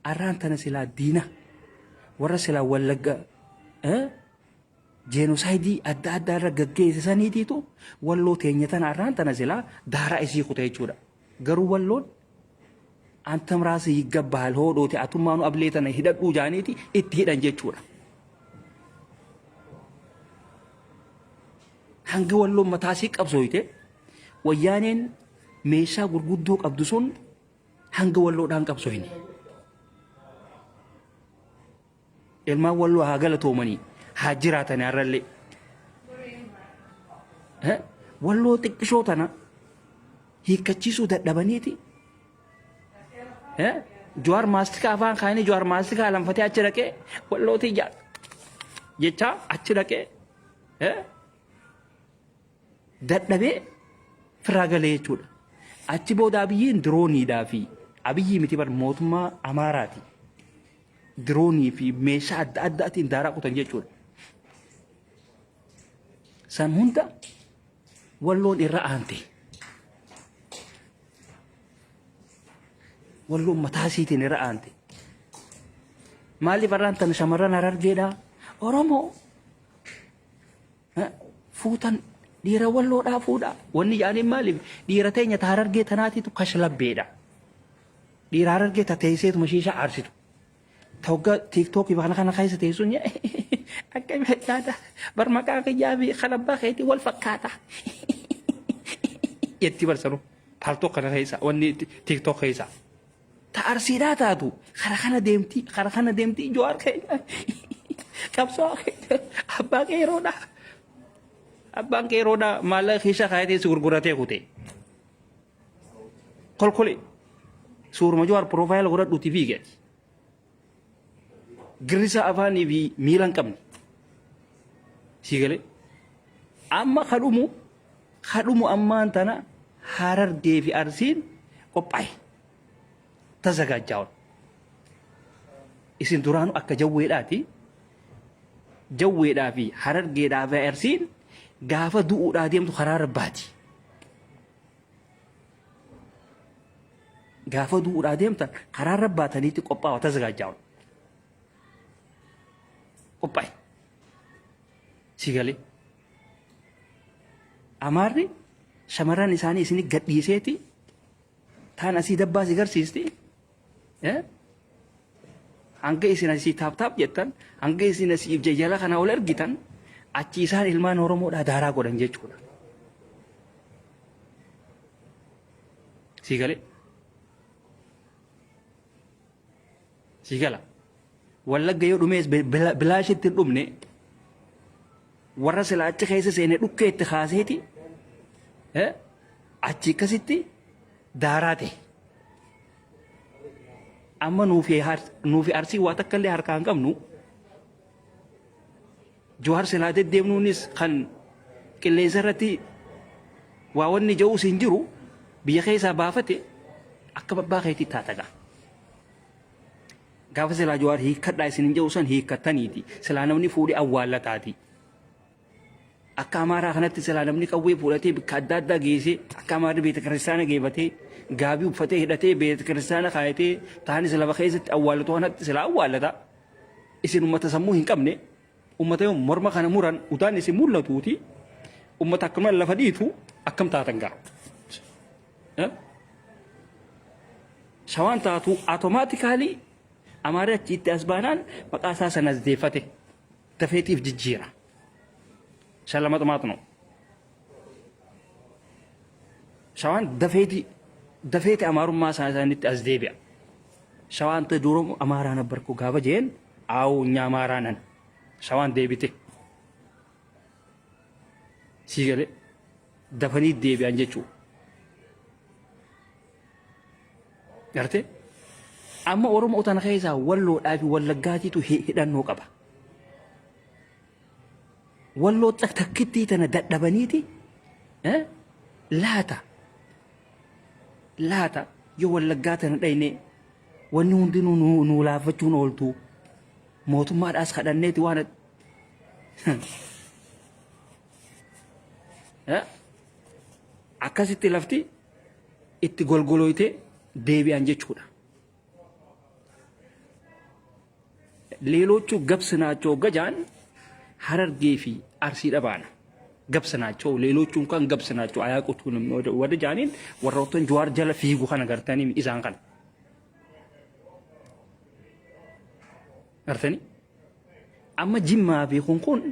arraan tana silaa diina warra silaa wallagga jeenusaayidii adda addaa irra gaggeessaniitiitu walloo teenya tana arraan tana silaa daaraa isii kuta jechuudha. Garuu walloon antamraas yigabbaal hoodhoote atummaanu ablee tana hidhadhuu jaaniiti itti hidhan jechuudha. Hangi walloon mataasii qabsooyte wayyaaneen meeshaa gurguddoo qabdu sun hanga walloodhaan qabsooyne. Ilmaan walloo haa galatoomanii haa jiraatan har'allee. Walloo xiqqishoo tana hiikkachiisuu dadhabaniiti. Jawaar maastika afaan kaanii Jawaar maastika alanfatee achi dhaqee wallootii jechaa achi dhaqee dadhabee firaa galee jechuudha. Achi booda Abiyyiin dirooniidhaa fi Abiyyi miti bar mootummaa Amaaraati. Diroonii fi meeshaa adda addaatiin daaraa qotan jechuudha. San hunda walloon irra aante. Walloon mataasiitiin irra aante. Maaliif arraan tan shamarran Harargeedhaa Oromoo fuutan dhiira walloodhaa fuudha. Wanni jaaniin maaliif dhiira teenya ta Harargee tanaatitu kashlabbeedha. Dhiira Harargee ta teesseetu mashiishaa aarsitu. Tawga TikTok kana keessa teessuun akka meeshaadha. Bar maqaa kiyyaa fi kalabbaa keetii wal fakkaata. Yetti barsanu paaltoo kana keessa wanni TikTok keessa. Ta arsiidhaa taatu kara kana deemtii Jawaar keenya. Qabsoo abbaa qeeroodha. Abbaan qeeroodha maallaqa keessa kaayatee si gurguratee kute. Kolkole suuruma Jawaar piroofaayila godhadhuuti fiigeeti. Girisa afaanii fi miilan qabni. Siigalee amma kadhumu خدمو أمان تنا حرر جي في أرسين قبعي تزغى جاون إسن درانو أكا جوي داتي جوي دا في حرر جي دا في أرسين غافا دو دا ديم تو خرار باتي غافا دو دا ديم تا خرار باتني تي قبعي تزغى جاون قبعي سيغالي أماري شمران إساني إسني قد يسيتي تان أسي دبا سيغر سيستي hanga isin asii taap jettan hanga isin asii jajjala kana ol ergitan achi isaan ilmaan Oromoodha daaraa godhan jechuudha. Sigala wallagga yoo dhumees bilaashitti hin dhumne warra silaa achi keessa seenee dhukkee itti kaaseeti achi akkasitti daaraa ta'e. Amma nuufi arsii waa takka illee harkaan qabnu Jawaar silaa deddeemnuunis kan qilleensa irratti waa wanni ja'uus hin jiru biyya keessaa baafate akka babbaa keetii taataga. Gaafa silaa Jawaar hiikkadhaa isin hin ja'u san hiikkattaniiti silaa namni fuudhee awwaallataati. Akka Amaaraa kanatti silaa namni qawwee fuudhatee bakka adda addaa geessee akka Amaarri beeta kiristaana geeffatee gaabii uffatee hidhatee beeta kiristaana kaayatee taanis lafa keessatti awwaallatu kanatti silaa awwaallata. Isin uummata sammuu hin qabne uummata yoo morma kana muran utaan isin mul'atuuti uummata akkuma lafa dhiitu akkam taatan gaa. Shawaan taatu automaatikaalii Amaarri achitti as baanaan maqaa isaa sanas deeffate tafeetiif jijjiira. Shalama tomaatno. Shawaan dafeeti Amaarummaa isaaniitti as deebi'a. Shawaan ta'e duruu Amaaraan abbarku gaafa jeen aawu nyaa Amaaraanan shawaan deebite. Siigalee dafanii deebi'an jechuudha. Gartee amma Oromoo tana keessaa Walloodhaa fi Wallaggaatiitu hidhannoo qaba. Walloo takkittii tana dadhabaniiti laata yoo Wallaggaa tana dhayne wanni hundinuu nu laaffachuun ooltu mootummaadhaas kadhanneeti waan akkasitti lafti itti golgoloyte deebi'an jechuudha. ሌሎቹ ገብስ ናቸው ገጃን ሐረርጌ ፊ አርሲ ደባና ገብስ ናቸው ሌሎቹ እንኳን ገብስ ናቸው አያውቁቱንም ወደ ጃኒን ወራውተን ጀዋር ጀለ ፊጉ ከነገርተኒ ኢዛን ቀን አርተኒ አማ ጅማ ቢኹንኩን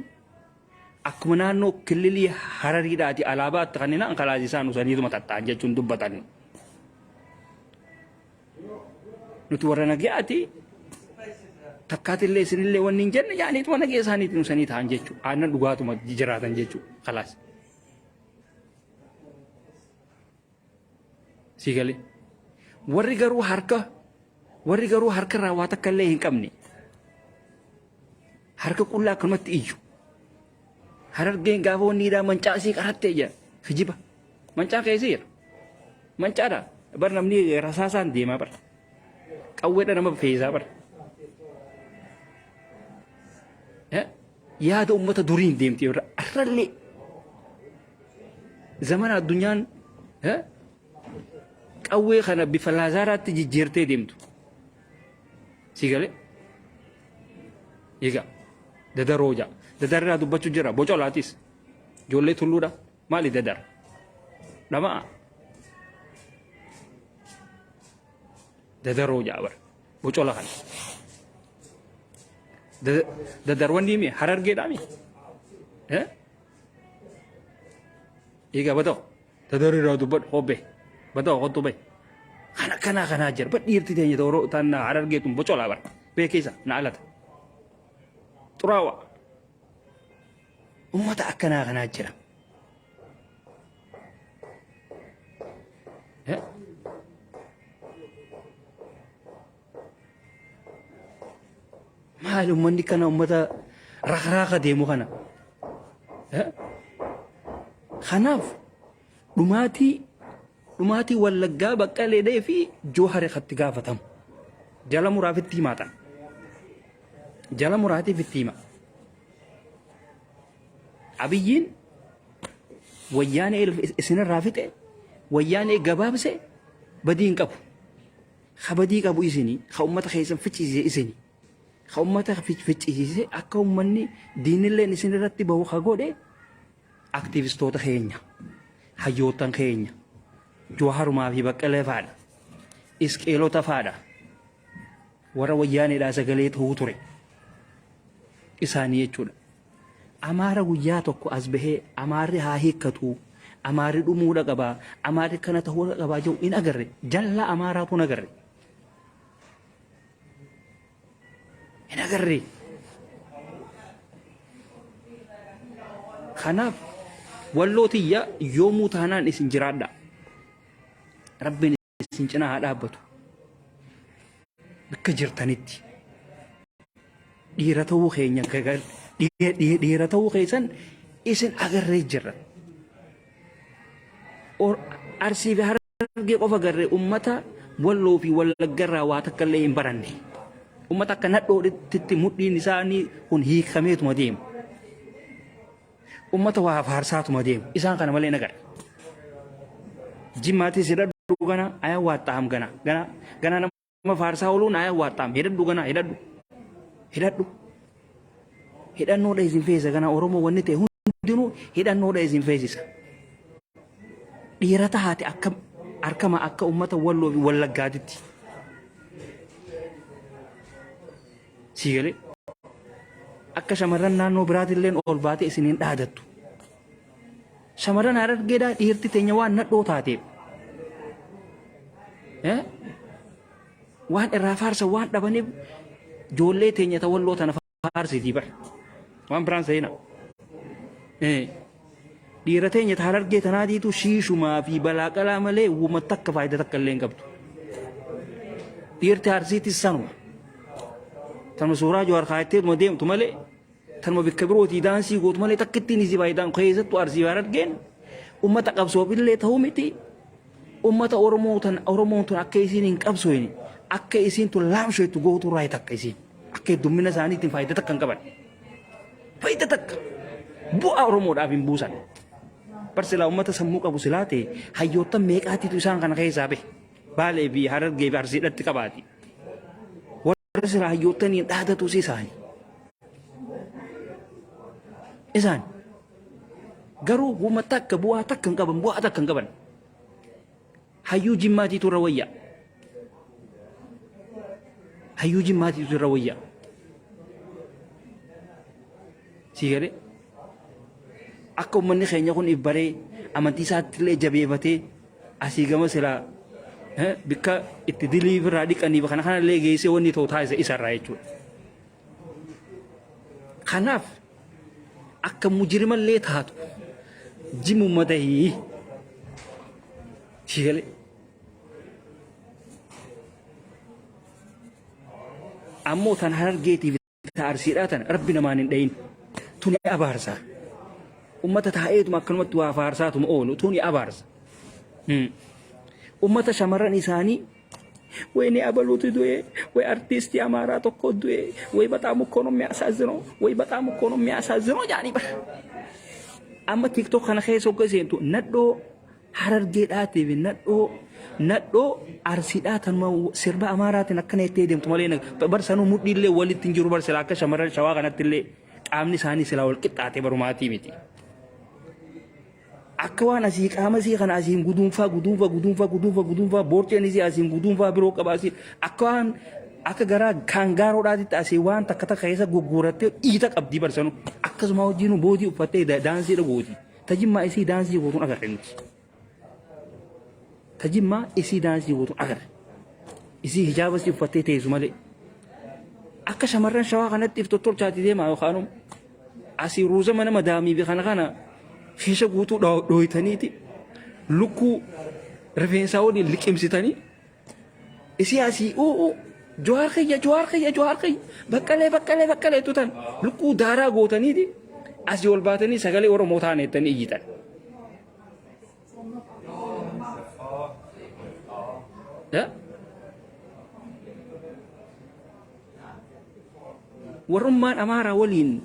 አክመናኖ ክልሊ ሐረሪ ዳቲ አላባ ተከኒና አንከላዚሳኑ ሰኒቱ መጣጣ አንጀቹን ዱበታኒ ኑቲ ወረና ጊያቲ takkaatille isinillee wanni hin jenne yaaniit wana geessaaniitiin usanii ta'an jechuudha. Aannan dhugaatuma jiraatan jechuudha. Khalaas. Siigalee. Warri garuu harka irraa waa takka illee hin qabne. Harka qullaa akkanumatti iyyu. Harargeen gaafa wanni hidhaa mancaasii qarattee jira. Kijiba. Mancaa keessi jira. Mancaadha. Bar namni rasaasaan deemaa bara. Qawweedha nama feesaa bara. yaada ummata duriin deemtee arrallee zamana addunyaan qawwee kana bifa laazaaraatti jijjiirtee deemtu siigalee egaa dadarooja dadarraa dubbachuu jira bocolaatis ijoollee tulluudha maali dadar dhamaa dadarooja bara bocola kana dadarwandi mi Harargee dami iga bado dadari radu bad hobe bado hoto be kana jar bad dirti tanya doro tanna Harargee tum bocola bar be kisa na alata turawa ummata kana jira معلوم مني كنا أمتا رخراقة ديمو خنا خناف dhumaatii wallaggaa baqqalee fi joohare khatti gaafatam jala muraafitti himaatan jala muraatiif itti hima abiyyiin wayyaanee isinirraa fixe wayyaanee gabaabse badii hin qabu ha badii qabu isinii ha ummata keessan ficcisiise isinii ha ummata ficcisiise akka ummanni diinilleen isinirratti bahu ha godhe aktiivistoota keenya hayyootan keenya jooharumaa fi baqqalee faadha isqeelota faadha warra wayyaaneedhaa sagalee ta'uu ture isaanii jechuudha. Amaara guyyaa tokko as bahee amaarri haa hiikkatu amaarri dhumuudha qabaa amaarri kana ta'uu qabaa jiru in agarre jalla amaaraatu in agarre in agarre. Kanaaf wallootiyya yoomuu taanaan isin jiraadha rabbiin isin cinaa haa dhaabbatu bakka jirtanitti dhiira ta'uu keenya dhiira ta'uu keessan isin agarree jirra. Arsii fi Harargee qofa agarree ummata walloo fi wallaggarraa waa takka illee hin baranne ummata akka nadhoodhitti mudhiin isaanii kun hiikameetuma deemu ummata waa faarsaatuma deemu isaan kana malee nagar jimmaatis hidhadhu gana ayaa waaxaam gana nama faarsaa ooluun ayaa waaxaam hidhadhu gana hidhadhu hidhannoodha isin feesisa kana Oromoo wanni ta'e hundinuu hidhannoodha isin feesisa dhiira tahaate akka harkama akka ummata walloo fi wallaggaatitti siigalee akka shamarran naannoo biraatilleen ol baate isiniin dhaadattu shamarran Harargeedhaa dhiirti teenya waan nadhoo taateef waan irraa faarsa waan dhabaniif ijoollee teenya ta walloo tana faarsitii bara waan biraan seena dhiira teenya ta Harargee tanaatiitu shiishumaa fi balaa qalaa malee uummata takka faayidaa takka illee hin qabdu dhiirti Arsiitis sanuma tanuma suuraa Jawaar kaayatteetuma deemtu malee tanuma bakka birootii daansii gootu malee takka ittiin isii faayidaan keessattuu Arsii Harargeen uummata qabsoof illee ta'uu miti uummata Oromoon tun akka isiin hin qabsooyne akka isiin tun laamshoytu gootu raayit akka isiin akka heddummina isaaniitiin faayidaa takka hin qaban faayidaa takka bu'aa Oromoodhaaf hin buusan barsilaa uummata sammuu qabu silaate hayyoota meeqaatiitu isaan kana keessaa bahe Baalee fi Harargee fi Arsiidhatti qabaati warra silaa hayyootaniin dhaadatuus isaan garuu uummata akka bu'aa takka hin qaban hayyuu jimmaatiitu irra wayya siigalee akka ummanni keenya kun ibbaree amantii isaatti illee jabeeffatee asii gama silaa bikka itti dilii irraa dhiqanii kana illee geessee wanni ta'u taasisa isarraa jechuudha. Kanaaf akka mujrimallee taatu jimumma ta'ii siigalee ammoo tan Harargeetiif ta Arsiidhaa tan rabbi namaan hin dhayin tuni abaarsa ummata taa'eetuma akkanumatti waa faarsaatuma oolu tuni abaarsa ummata shamarran isaanii ወይኔ አበሉት ዱኤ ወይ አርቲስት የአማራ ተኮ ዱኤ ወይ በጣም እኮ ነው የሚያሳዝነው ጃኒ በር አማ ቲክቶክ ከነ ኸይሶ ገሴንቱ ነዶ Harargeedhaati fi nadhoo Arsiidhaa sirba Amaaraatiin akkana itti deemtu malee barsanuu mudhiillee walitti hin jiru barsila akka shamarran Shawaa kanatti illee qaamni isaanii silaa wal qixxaate barumaatii miti. Akka waan asii qaama isii kana asiin guduunfaa boorceen isii asiin guduunfaa biroo qabaasii akka waan akka garaa kaangaaroodhaatitti asii waan takka keessa gugguurattee dhiita qabdii barsanuu akkasuma wajjin bootii uffattee daansii dhagooti tajimmaa isii daansii gootuun agarreenuti. Tajimmaa isii daansii gootuun agarre isii hijaaba isii uffattee teessu malee akka shamarran Shawaa kanatti iftottorchaati deemaa yookaan asii ruuza mana madaamii fi kana keessa guutuu dhooytaniiti lukkuu rifeensaa waliin liqimsitanii isii asii Jawaar kiyya baqqalee tutan lukkuu daaraa gootaniiti asii ol baatanii sagalee Oromoo taaneettanii iyyitan. ها ورمان أمارا ولين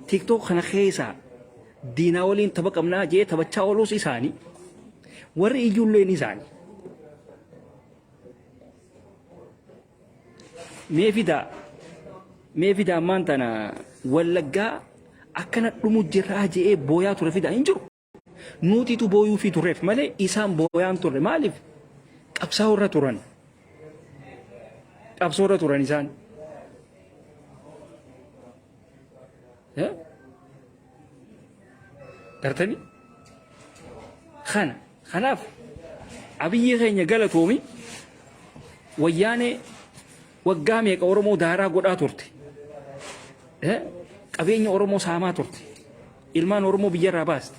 تيك توك خنا خيسا دينا ولين تبقى منا جي تبقى ولوس إساني ور إيجول لين إساني مي فيدا مانتنا ولقا أكنت رمجرها جي بويا ترفيدا إنجر نوتي تو بويو في ترف مالي إسان بويان ترف مالف أبصورة تران أبصورة تران إسان ها قرتني خناف أبي غيني قالتومي وياني وقامي أورمو دارا قد أتورتي ها أبيني أورمو ساما تورتي إلمان أورمو بيجرا باست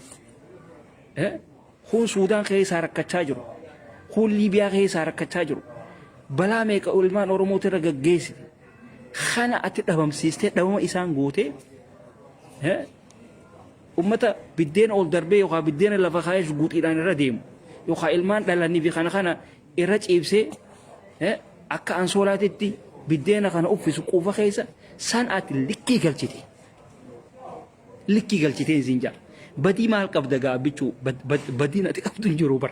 ها خون سودان خي سارك كتاجرو خون ليبيا خي سارك كتاجرو بلا ميك إلمان أورمو ترى جيسي خنا أتدهم سيستة دهم إنسان قوتي ها أمتا بدين أول دربي يوخا بدين اللي فخايش قوت إيران رديم يوخا إلمان لالني في خنا إرج إبسي ها أكا أنسولاتي بدينا خنا أوفي سقوفا خيسا سانات لكي قلتي زنجا بدي مال قبضة بيشو بدينا تقبض جروبر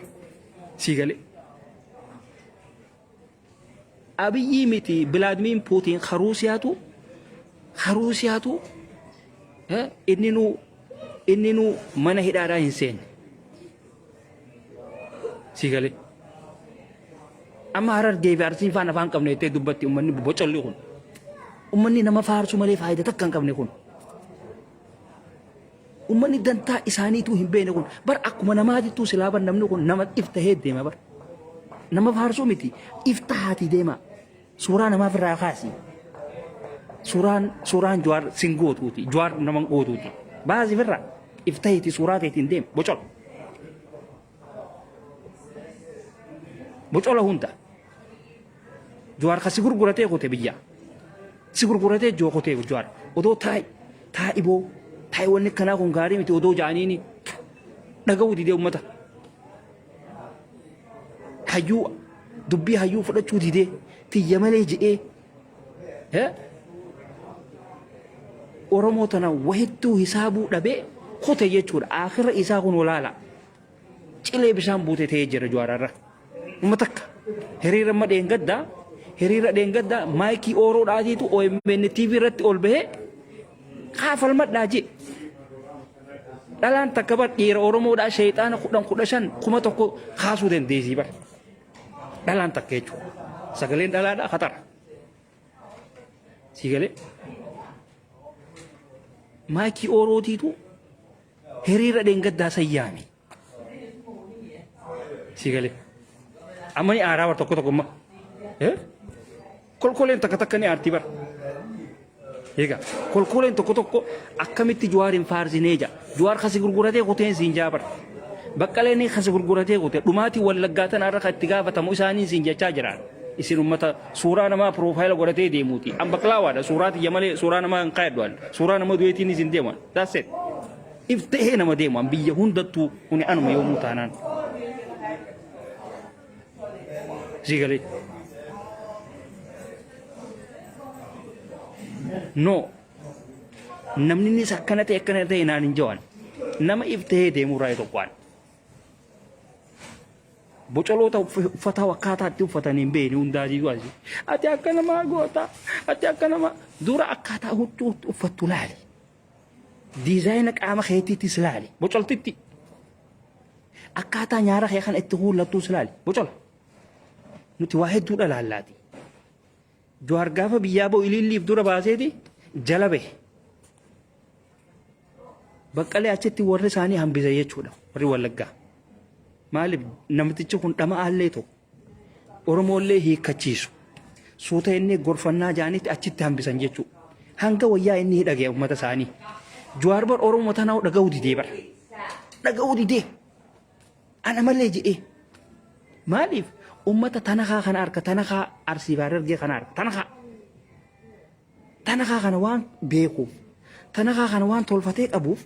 سيغالي أبي متي بلادمين بوتين خروسياتو ها إننو من هدارا إنسان سيغالي أما هرر جيب أرسين فانا فان كم نيتي دبتي أمني ببوشل ليكون أمني نما فارسو مالي فايدة تكن كم نيكون أمني دنتا إساني تو هم بينكون بر أكو مناماتي تو سلابا نمنكون نما إفتهيد ديما بر نما فارسو متي إفتهاتي ديما سوران نما في الراخاسي سوران جوار سنغو توتي جوار نمان قو توتي بعضي فرا إفتهيتي سوراتي تنديم بوشل هوندا جوار خا سيغور غوراتي خوتي بيا سيغور غوراتي جو خوتي جوار ودو تاي إبو تاي وني كنا كون غاري متي ودو جانيني دغو دي امتا هيو دبي هيو فدچو دي تي يملي جي ها ورموتنا وهدو حسابو دبي خوتي يچور اخر اساغون ولالا چيلي بشام بوتي تيجر جوارا متك هريره مدين غدا هريره دين غدا مايكي اورو داجي تو او من تي في رت اول به خافل مد داجي دالان تكبر ير اورمو دا شيطان خدان خدشان كما تكو خاسو دين ديسي بر دالان تكيچو سغلين دالا خطر سيغلي مايكي اورو تيتو هريره دين غدا سيامي سيغلي أماني أراور تكو ما كل تكني أرتيبر هيك كل تكو أكمل جوار فارس نيجا جوار خسي غرغرته قتين سينجابر بكالني خسي غرغرته قتين دماتي ولا جاتن أرى خاتيجا فتموساني سينجا تاجران يصير متى سورة نما بروفايل غرته ديموتي أم بكلاوا ده سورة يمالي سورة نما انقاد وان سورة نما دويتي نزين ديمان that's it إفتح نما ديمان بيهون دتو هني أنا ما يوم متانان سيغالي نو نمني سكنته اكنته نان جوان نما إفتح ديمو راي توقان بوچلو تا فتا وكاتا تي فتا نيمبي نونداجي واجي اتي اكنا ما غوتا اتي اكنا ما دورا اكاتا هوتو فتولالي ديزاينك اما خيتي تسلالي بوچلتي اكاتا نيارا خيخان اتهول لتو سلالي بوچل نتي واحد دودا لالاتي جوار غافا بيابو إلي دورا باسيتي جلبه بقالي اچتي وري ساني هم بيزا يچودا وري ولغا مالي نمتيچ كون دما عليتو اورمولي هي كچيسو سوتا اني غورفنا جانيت اچتي هم بيسان يچو هانغا ويا اني دغه امتا ساني جوار بر اورمو تناو دغودي دي بر دغودي دي انا مالجي ايه مالي أمتا تنخا خنا أرك تنخا أرسي باررجي خنا أرك تنخا خنا وان بيكو تنخا خنا وان تولفتيك أبوف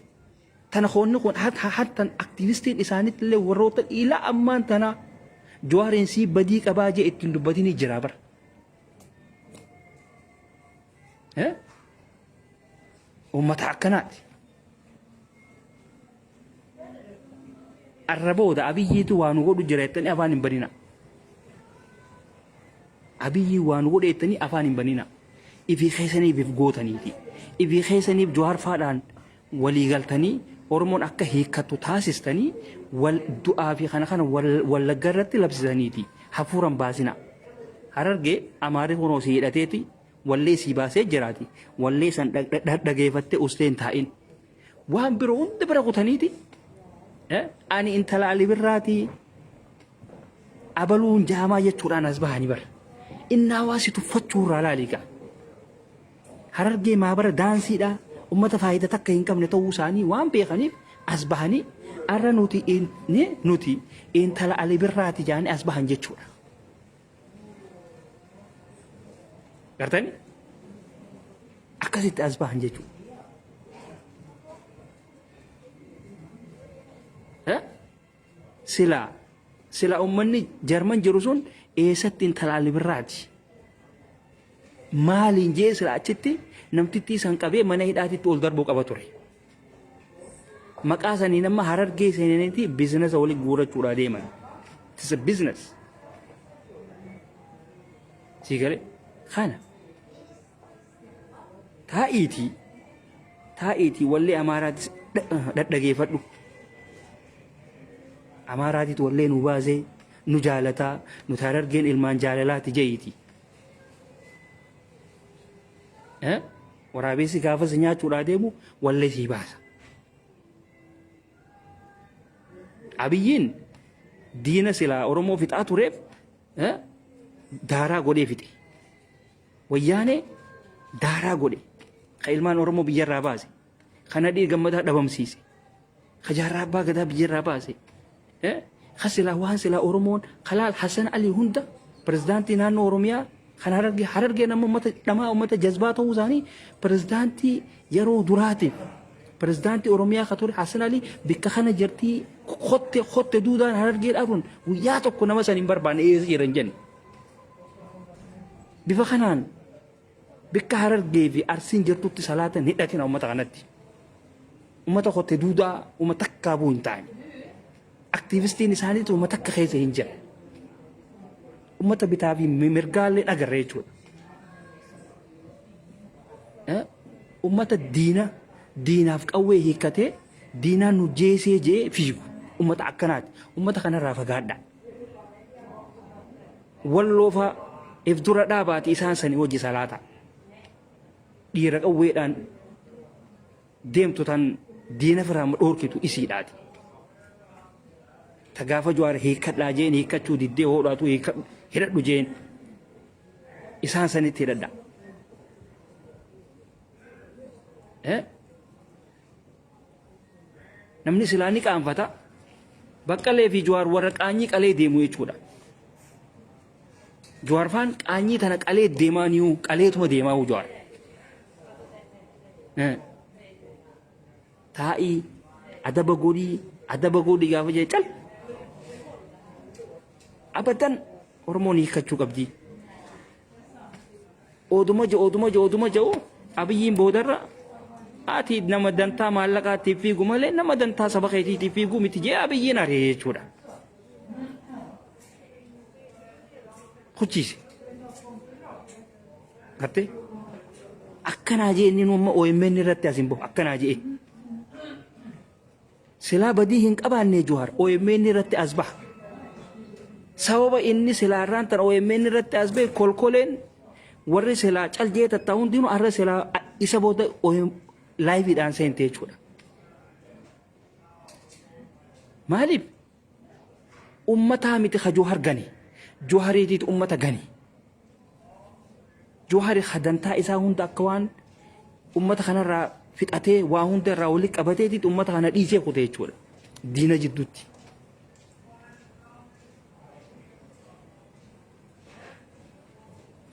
تنخون نكون حتى أكتيفيستين إسانيت اللي وروت إلى أمان تنا جوارين سي بديك أباجي اتن دبتني جرابر ها ومتعكنات الربو ده أبي وانو قدو جريتني أفان بنينا أبي وانو قدو جريتني أفان بنينا إفي خيسني بفقوتني دي إفي خيسني بجوار فادان ولي غلطني ورمون أكا هيكتو تاسستني والدعاء في خانا ولا قررت لبسني دي حفورا باسنا هررجي أماري هونو سيداتيتي واللي سيباسي جراتي واللي سن دغيفت أستين تاين وهم برون دبرغوتني دي أني انت لالي براتي أبلون جاما يتوران أزبهاني بر إنا واسي تفتور على ليكا هررجي ما بر دانسي دا أمة فايدة تكا إنكم نتوساني وان بيخاني أزبهاني أرى نوتي نوتي انت لالي براتي جاني أزبهان جتشورا قرتني أكاسيت أزبهان جتشورا سلا أمني جرمن جروسون إيست انتلالي براتي مالين جي سلا أجتي نمتتي سنقبي من هداتي تول دربوك أبطوري مقاساني نما هرر جي سينينيتي بيزنس أولي غورة چورا ديما It's a business سيقالي خانا تائيتي واللي أمارات دقيفتو أماراتي تولي نبازي نجالتا نتاررجين إلمان جاللات جيتي ورابيسي كافز نياتو راديمو واللي سيباسا أبيين دينا سلا أورمو فتاتو ريف دارا قولي فتي وياني دارا قولي خيلمان أورمو بيجر راباسي خانا دي قمدا دبام سيسي خجار رابا قدا بيجر راباسي خسلا وانسلا أورمون خلال حسن علي هندا برزدانتي نانو أوروميا خان هررجي نما أمة جذباته وزاني برزدانتي يرو دراتي برزدانتي أوروميا خطور حسن علي بكخنا جرتي خط دودان هررجي الأرون وياتو كنا مثلا بربان يرنجن بفخنان بك هررجي في أرسين جرتو صلاة نيتنا أمة غنتي أمة خط دودا أمة تكابون تاني أكتيفستين إساني تو متك خيزة هنجر أمة بتابي ممرقال أجريتون أمة الدينة دينا في قوي هيكته دينا نجيسي جي فيجو أمة أكنات أمة خنا رافقادا واللوفا إفدورا دابات إسان سني وجي صلاة ديرك قوي دان ديم تان دينا فرام أوركيتو إسيداتي تجافا جوار هيكت لاجين هيكت شو ديدي هو راتو هيكت هرد لجين إسان سنة تيردا نمني سلاني كام فتا بكالي في جوار ورق أني كالي ديمو يشودا جوار فان أني ثنا كالي ديمانيو كالي ثم ديماو جوار تاي ada bagodi gafa je tal abadan hormoni kachu qabdi oduma jo abiyin bodarra ati nama danta malaqa tifi gumale nama danta sabaqati tifi gumiti je abiyin are jechuudha kuchis garte akkana je inni numma OMN irratti asimbo akkana je سلا بديهن قبان نجوهر OMN رت أصبح سبب إني سلا رانتر OMN رت أصبح كل ورّي سلا أجل التاون دينو أرى سلا إسبوت لايف دان سنتي شودا مالب أمتها متخ جوهر غني جوهري ديت أمتها غني جوهري خدنتا إسا هند أكوان أمتها خنرا فكأتي واهون در راولك أبتي دي أمتها أنا ديجي قطعي شوال دينا جدوتي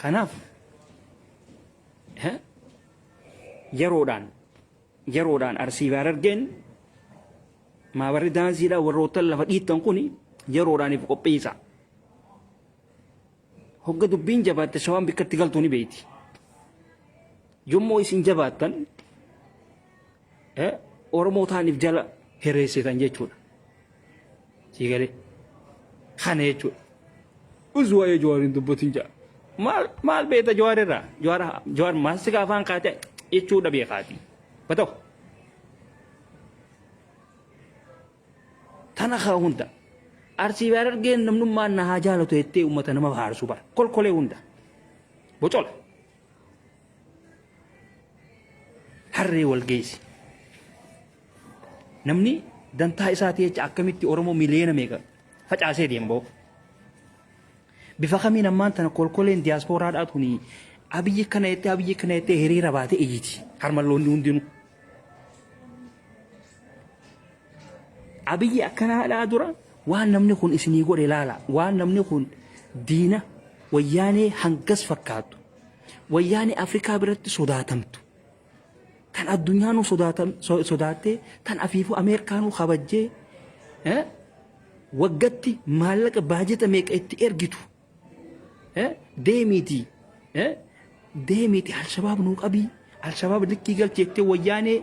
كناف يرودان أرسي باررجن ما بردان زيدا وروتل لفديت تنقوني يرودان يفقو بيسا hogga dubbiin jabaatte shawaan bikkatti galtuu ni beeyti yommuu isin jabaattan oromoo taaniif jala hereessitan jechuudha sii galee kana jechuudha uzwaa'ee jawaarin dubbatin ja'a maal beeta jawaarirraa jawaar maal si gaafaan kaate jechuudha beekaati batoo tana haa hunda arsii baar argeen namnummaan na haa jaalatu jettee uummata nama faarsu bara kolkolee hunda bocola harree wal geessi namni dantaa isaatii jecha akkamitti oromoo miliyoona meeqa facaasee deemboo bifa kamiin ammaan tana kolkoleen diyaaspooraadhaa tuni abiyyi kana jettee hiriira baatee iyyiti harmalloonni hundinuu abiyyi akkanaadhaa dura waan namni kun isinii godhe ilaala waan namni kun diina wayyaanee hangas fakkaatu wayyaanee afrikaa biratti sodaatamtu tan addunyaanuu sodaattee tan afiifuu ameerikaanuu kabajjee waggatti maallaqa baajeta meeqa itti ergitu deemiiti alshabaab nuu qabii alshabaab likkii galcheettee wayyaanee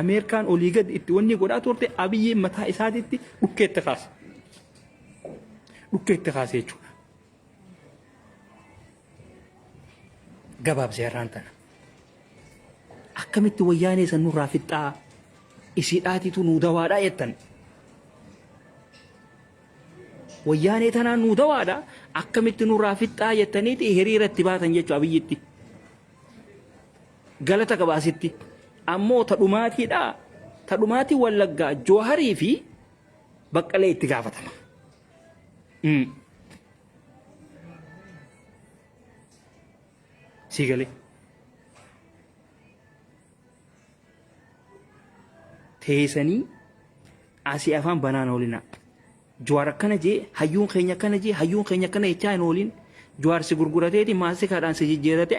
ameerikaan olii gad itti wanni godhaa turte abiyyi mataa isaatiitti dhukkeette kaase jechuudha gabaabsee har'aan tana akkamitti wayyaanee san nurraa fixxaa isiidhaatitu nuu dawaadhaa jettan wayyaanee tanaan nuu dawaadhaa akkamitti nurraa fixxaa jettaniiti hiriiratti baatan jechuu abiyyitti galata qabaasitti ammoo tadhumaatii wallaggaa jooharii fi baqqalee itti gaafatama sii galee teessanii asii afaan banaan oolinaa jawaar akkana jee hayyuun keenya akkana jechaa hin oolin jawaar si gurgurateeti maasikaadhaan si jijjiirate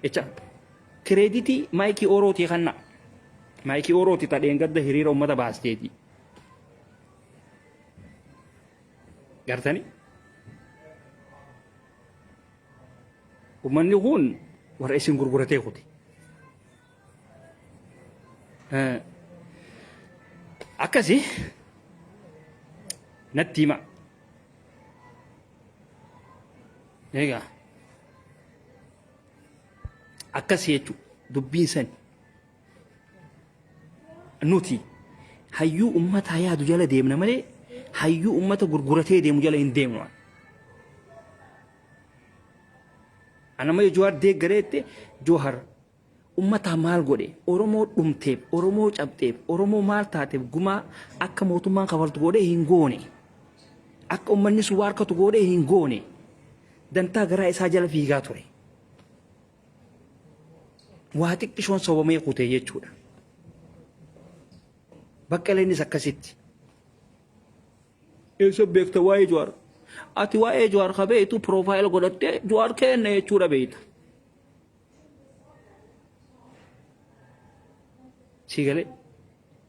jecha kireeditii maayikii oorootii kanna maayikii oorooti tadheen gadda hiriira ummata baasteeti gartani ummanni kun warra isin gurguratee kuti akkasi natti hima egaa akkasi jechuudha dubbiin san nuti hayyuu ummataa yaadu jala deemna malee hayyuu ummata gurguratee deemu jala hin deemnu anama jawaar deeggareette joohar ummataa maal godhe oromoo dhumteef oromoo cabxeef oromoo maal taateef gumaa akka mootummaan kafaltu godhe hin goone akka ummanni sun waarkatu godhe hin goone dantaa garaa isaa jala fiigaa ture waa xiqqishoon sobamee kutee jechuudha baqqaleenis akkasitti eessa beekta waa'ee jawaar ati waa'ee jawaar ka beektu piroofaayila godhattee jawaar kenna jechuudha beekta si galee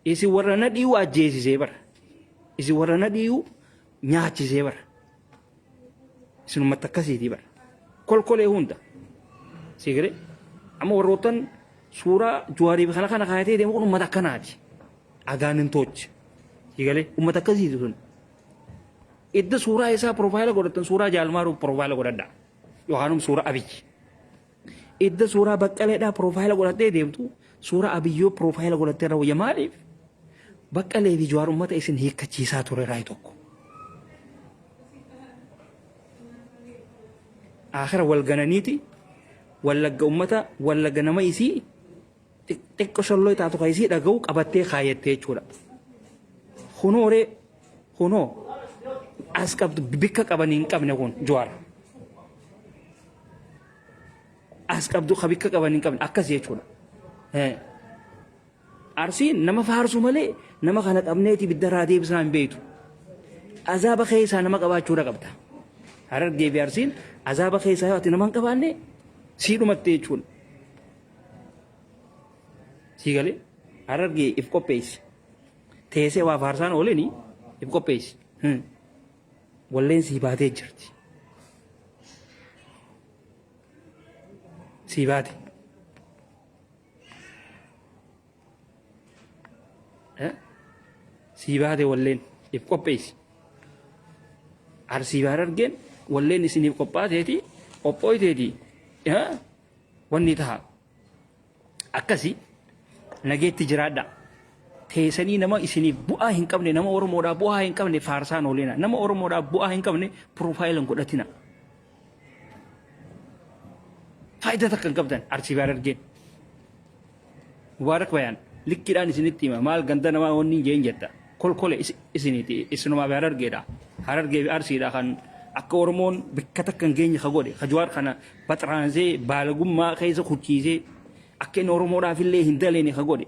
isin warra na dhiyuu ajjeesisee bara isin warra na dhiyuu nyaachisee bara isinumatti akkasiitii bara kolkolee hunda si galee amma warroottan suuraa jawaarii kana kaayatee deemu kun ummata akkanaati agaanin toochi si galee ummata akkasiiti sun idda suuraa isaa piroofaayila godhattan suuraa jaalmaaruu piroofaayila godhadhaa yookaan suuraa abiyyi idda suuraa baqqaleedhaa piroofaayila godhattee deemtu suuraa abiyyoo piroofaayila godhattee rawwayya maaliif baqqalee fi jawaar ummata isin hiikkachiisaa ture raay tokko aakhira wal gananiiti wallagga ummata wallagga nama isii xiqqo sholloo taatu ka isii dhaga'u qabattee kaayattee jechuudha hunooree hunoo as qabdu bikka qabanii hin qabne kun jawaar as qabdu ka bikka qabanii hin qabne akkas jechuudha arsiin nama faarsu malee nama kana qabneeti biddaraa deebisaa hin beektu azaaba keessaa nama qabaachuudha qabda harargee fi arsiin azaaba keessaa yoo ati nama hin qabaanne sii dhumatte jechuudha sii galee harargee if qopheessi teessee waa faarsaan ooleni if qopheessi walleen sii baatee jirti سيباتي سيباتي ولين يبقى بيس أرسي باررجين ولين سني قبات هتي قبوي هتي ونيتها أكسي نجيت تجرادا teessanii nama isiniif bu'aa hin qabne nama Oromoodhaaf bu'aa hin qabne faarsaan oolina nama Oromoodhaaf bu'aa hin qabne profaayiliin godhatina faayidaa takka hin qabdan Arsii Harargeen mubaarak bayaan likkiidhaan isinitti hima maal ganda namaa wanni jeen jedha kolkole isiniiti isinumaa Harargeedha Harargee Arsiidha kan akka Oromoon bakka takka hin geenye ka godhe ka Jawaar kana baxraansee baalagummaa keessa kuchiisee akka inni Oromoodhaaf illee hin daleene ka godhe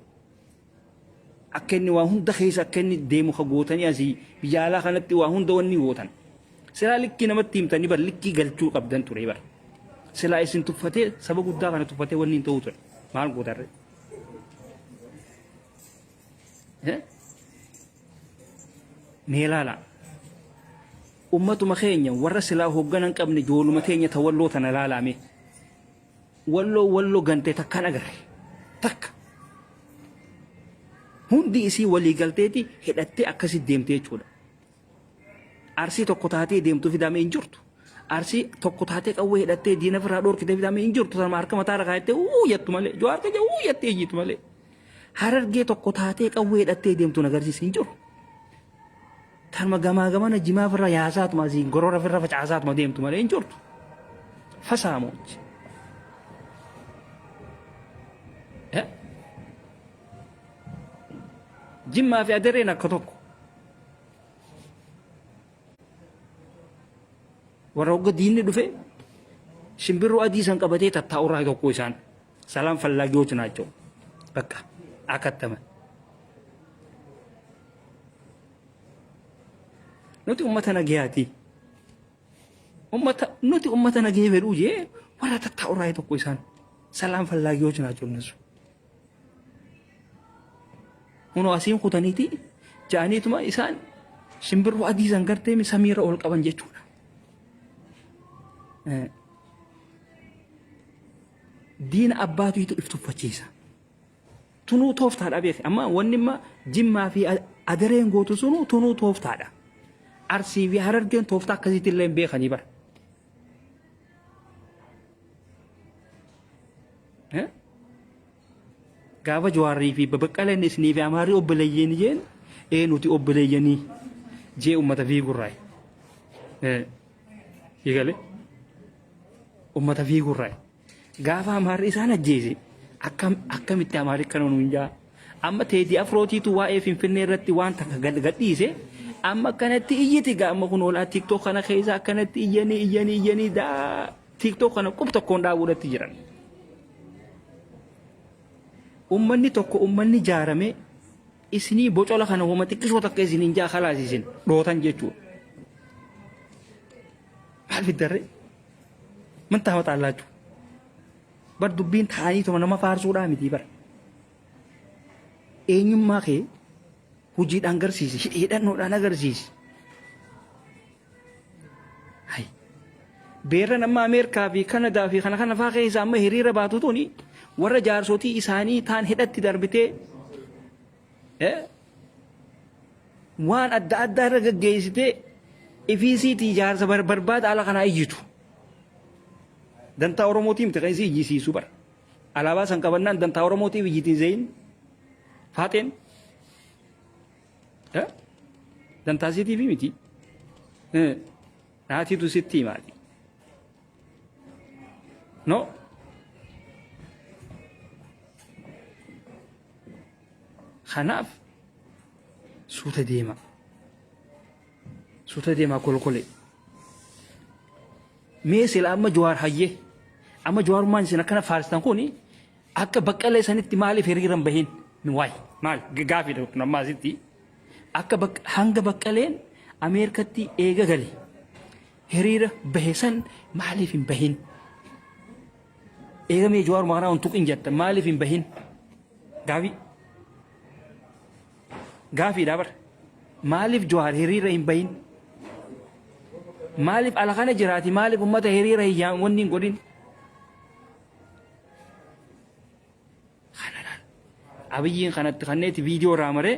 أكني وهم دخيس أكني ديمو خبوتني أزي بيجالا خانتي وهم دواني ووتن سلا لكي نمت تيم تاني بر لكي قلتو قبضن توري بر سلا إسن تفتي سبب قدا خانة تفتي ونين توتر مال قدر ميلا لا أمة مخينيا ورا سلا هوغانان قبني جولو متينيا تولو تنالا مي ولو غنتي تكان أغر تك hundi isii walii galteeti hidhattee akkasi deemtee jechuudha. Arsii tokko taatee deemtu fidamee hin jirtu. Arsii tokko taatee qawwee hidhattee diina firaa dhoorkitee fidamee hin jirtu. Sana harka mataa irra kaayattee yattu malee Jawaar ta'e yattee iyyitu malee. Harargee tokko taatee qawwee hidhattee deemtu nagarsiisa hin jiru. Tanuma gamaa gamana jimaa firra yaasaatuma asii gorora firra facaasaatuma deemtu malee hin jirtu. Fasaamochi. جمّا في أدرينا كتوك وروق دين دفع شمبرو أديسان كبتي تتاورا يدوكو إسان سلام فلاقيو جناجو بكا أكتما نوتي أمتنا جياتي نوتي أمتنا جيه بروجي ولا تتاورا يدوكو إسان سلام فلاقيو جناجو نسو هنا أسيم خدانيتي جاني تما إنسان شمبر وادي زنقرتي من سميرة أول كمان جتونا دين أباتو يتو إفتو فتشيسا تنو توفت هذا أبيك أما ونما جمّا في أدرين قوتو سنو تنو توفت هذا أرسي في هررجين توفت كزيت اللين بيخاني بر gaafa Jawaarii fi babaqqaleen isnii fi amaarii obboleeyyen jeen nuti obboleeyyanii jee ummata fi gurraay yigale ummata fi gurraay gaafa amaarii isaan ajjeese akkamitti amaarii kana nuun jaa amma teetii afrootiitu waa'ee finfinnee irratti waan takka gadhiise amma akkanatti iyyiti gaama kun oolaa tiktok kana keessa akkanatti iyyanii daa tiktok kana qub tokkoon dhaabuudhatti jiran. Ummanni tokko ummanni jaarame isinii bocola kana wama xiqqishoo takka isiniin jaa khalaasisin dhootan jechuudha. Maal fiddarre? Man taa'aa xaallaachu. Bar dubbiin taa'anii tuma nama faarsuudhaa miti bar. Eenyummaa kee hojiidhaan agarsiisi, hidhannoodhaan agarsiisi. Hai. Beerra nama Ameerikaa fi Kanadaa fi kana faa keessa amma hiriira baatu tuni. warra jaarsotii isaanii taan hidhatti darbitee waan adda addaa irra gaggeessitee ifiisiitii jaarsa barbaada ala kanaa iyyitu. Dantaa Oromootii miti kan isii iyyisiisu bara. Alaabaa san qabannaan dantaa Oromootiif iyyitiin zayin faateen dantaa isiitiif miti. Naatiitu sitti himaati. No. خناف سوتا ديما كل ميسل أما جوار حيه أما جوار مان سنا كنا فارستان كوني أكا بقالة سنتي مالي فريران بهين نواي مال غافي دو نما زيتي أكا هنگا بقالين أمريكا تي إيغا غالي هريرة بهسان مالي فين بهين إيغا مي جوار مانا انتوك إنجات مالي فين بهين غافي دابر مالف جوار هريرة إن بين مالف على خانة جراتي مالف أمة هريرة هي ونين قدين abiyyiin kanatti kanneeti viidiyoo irraa maree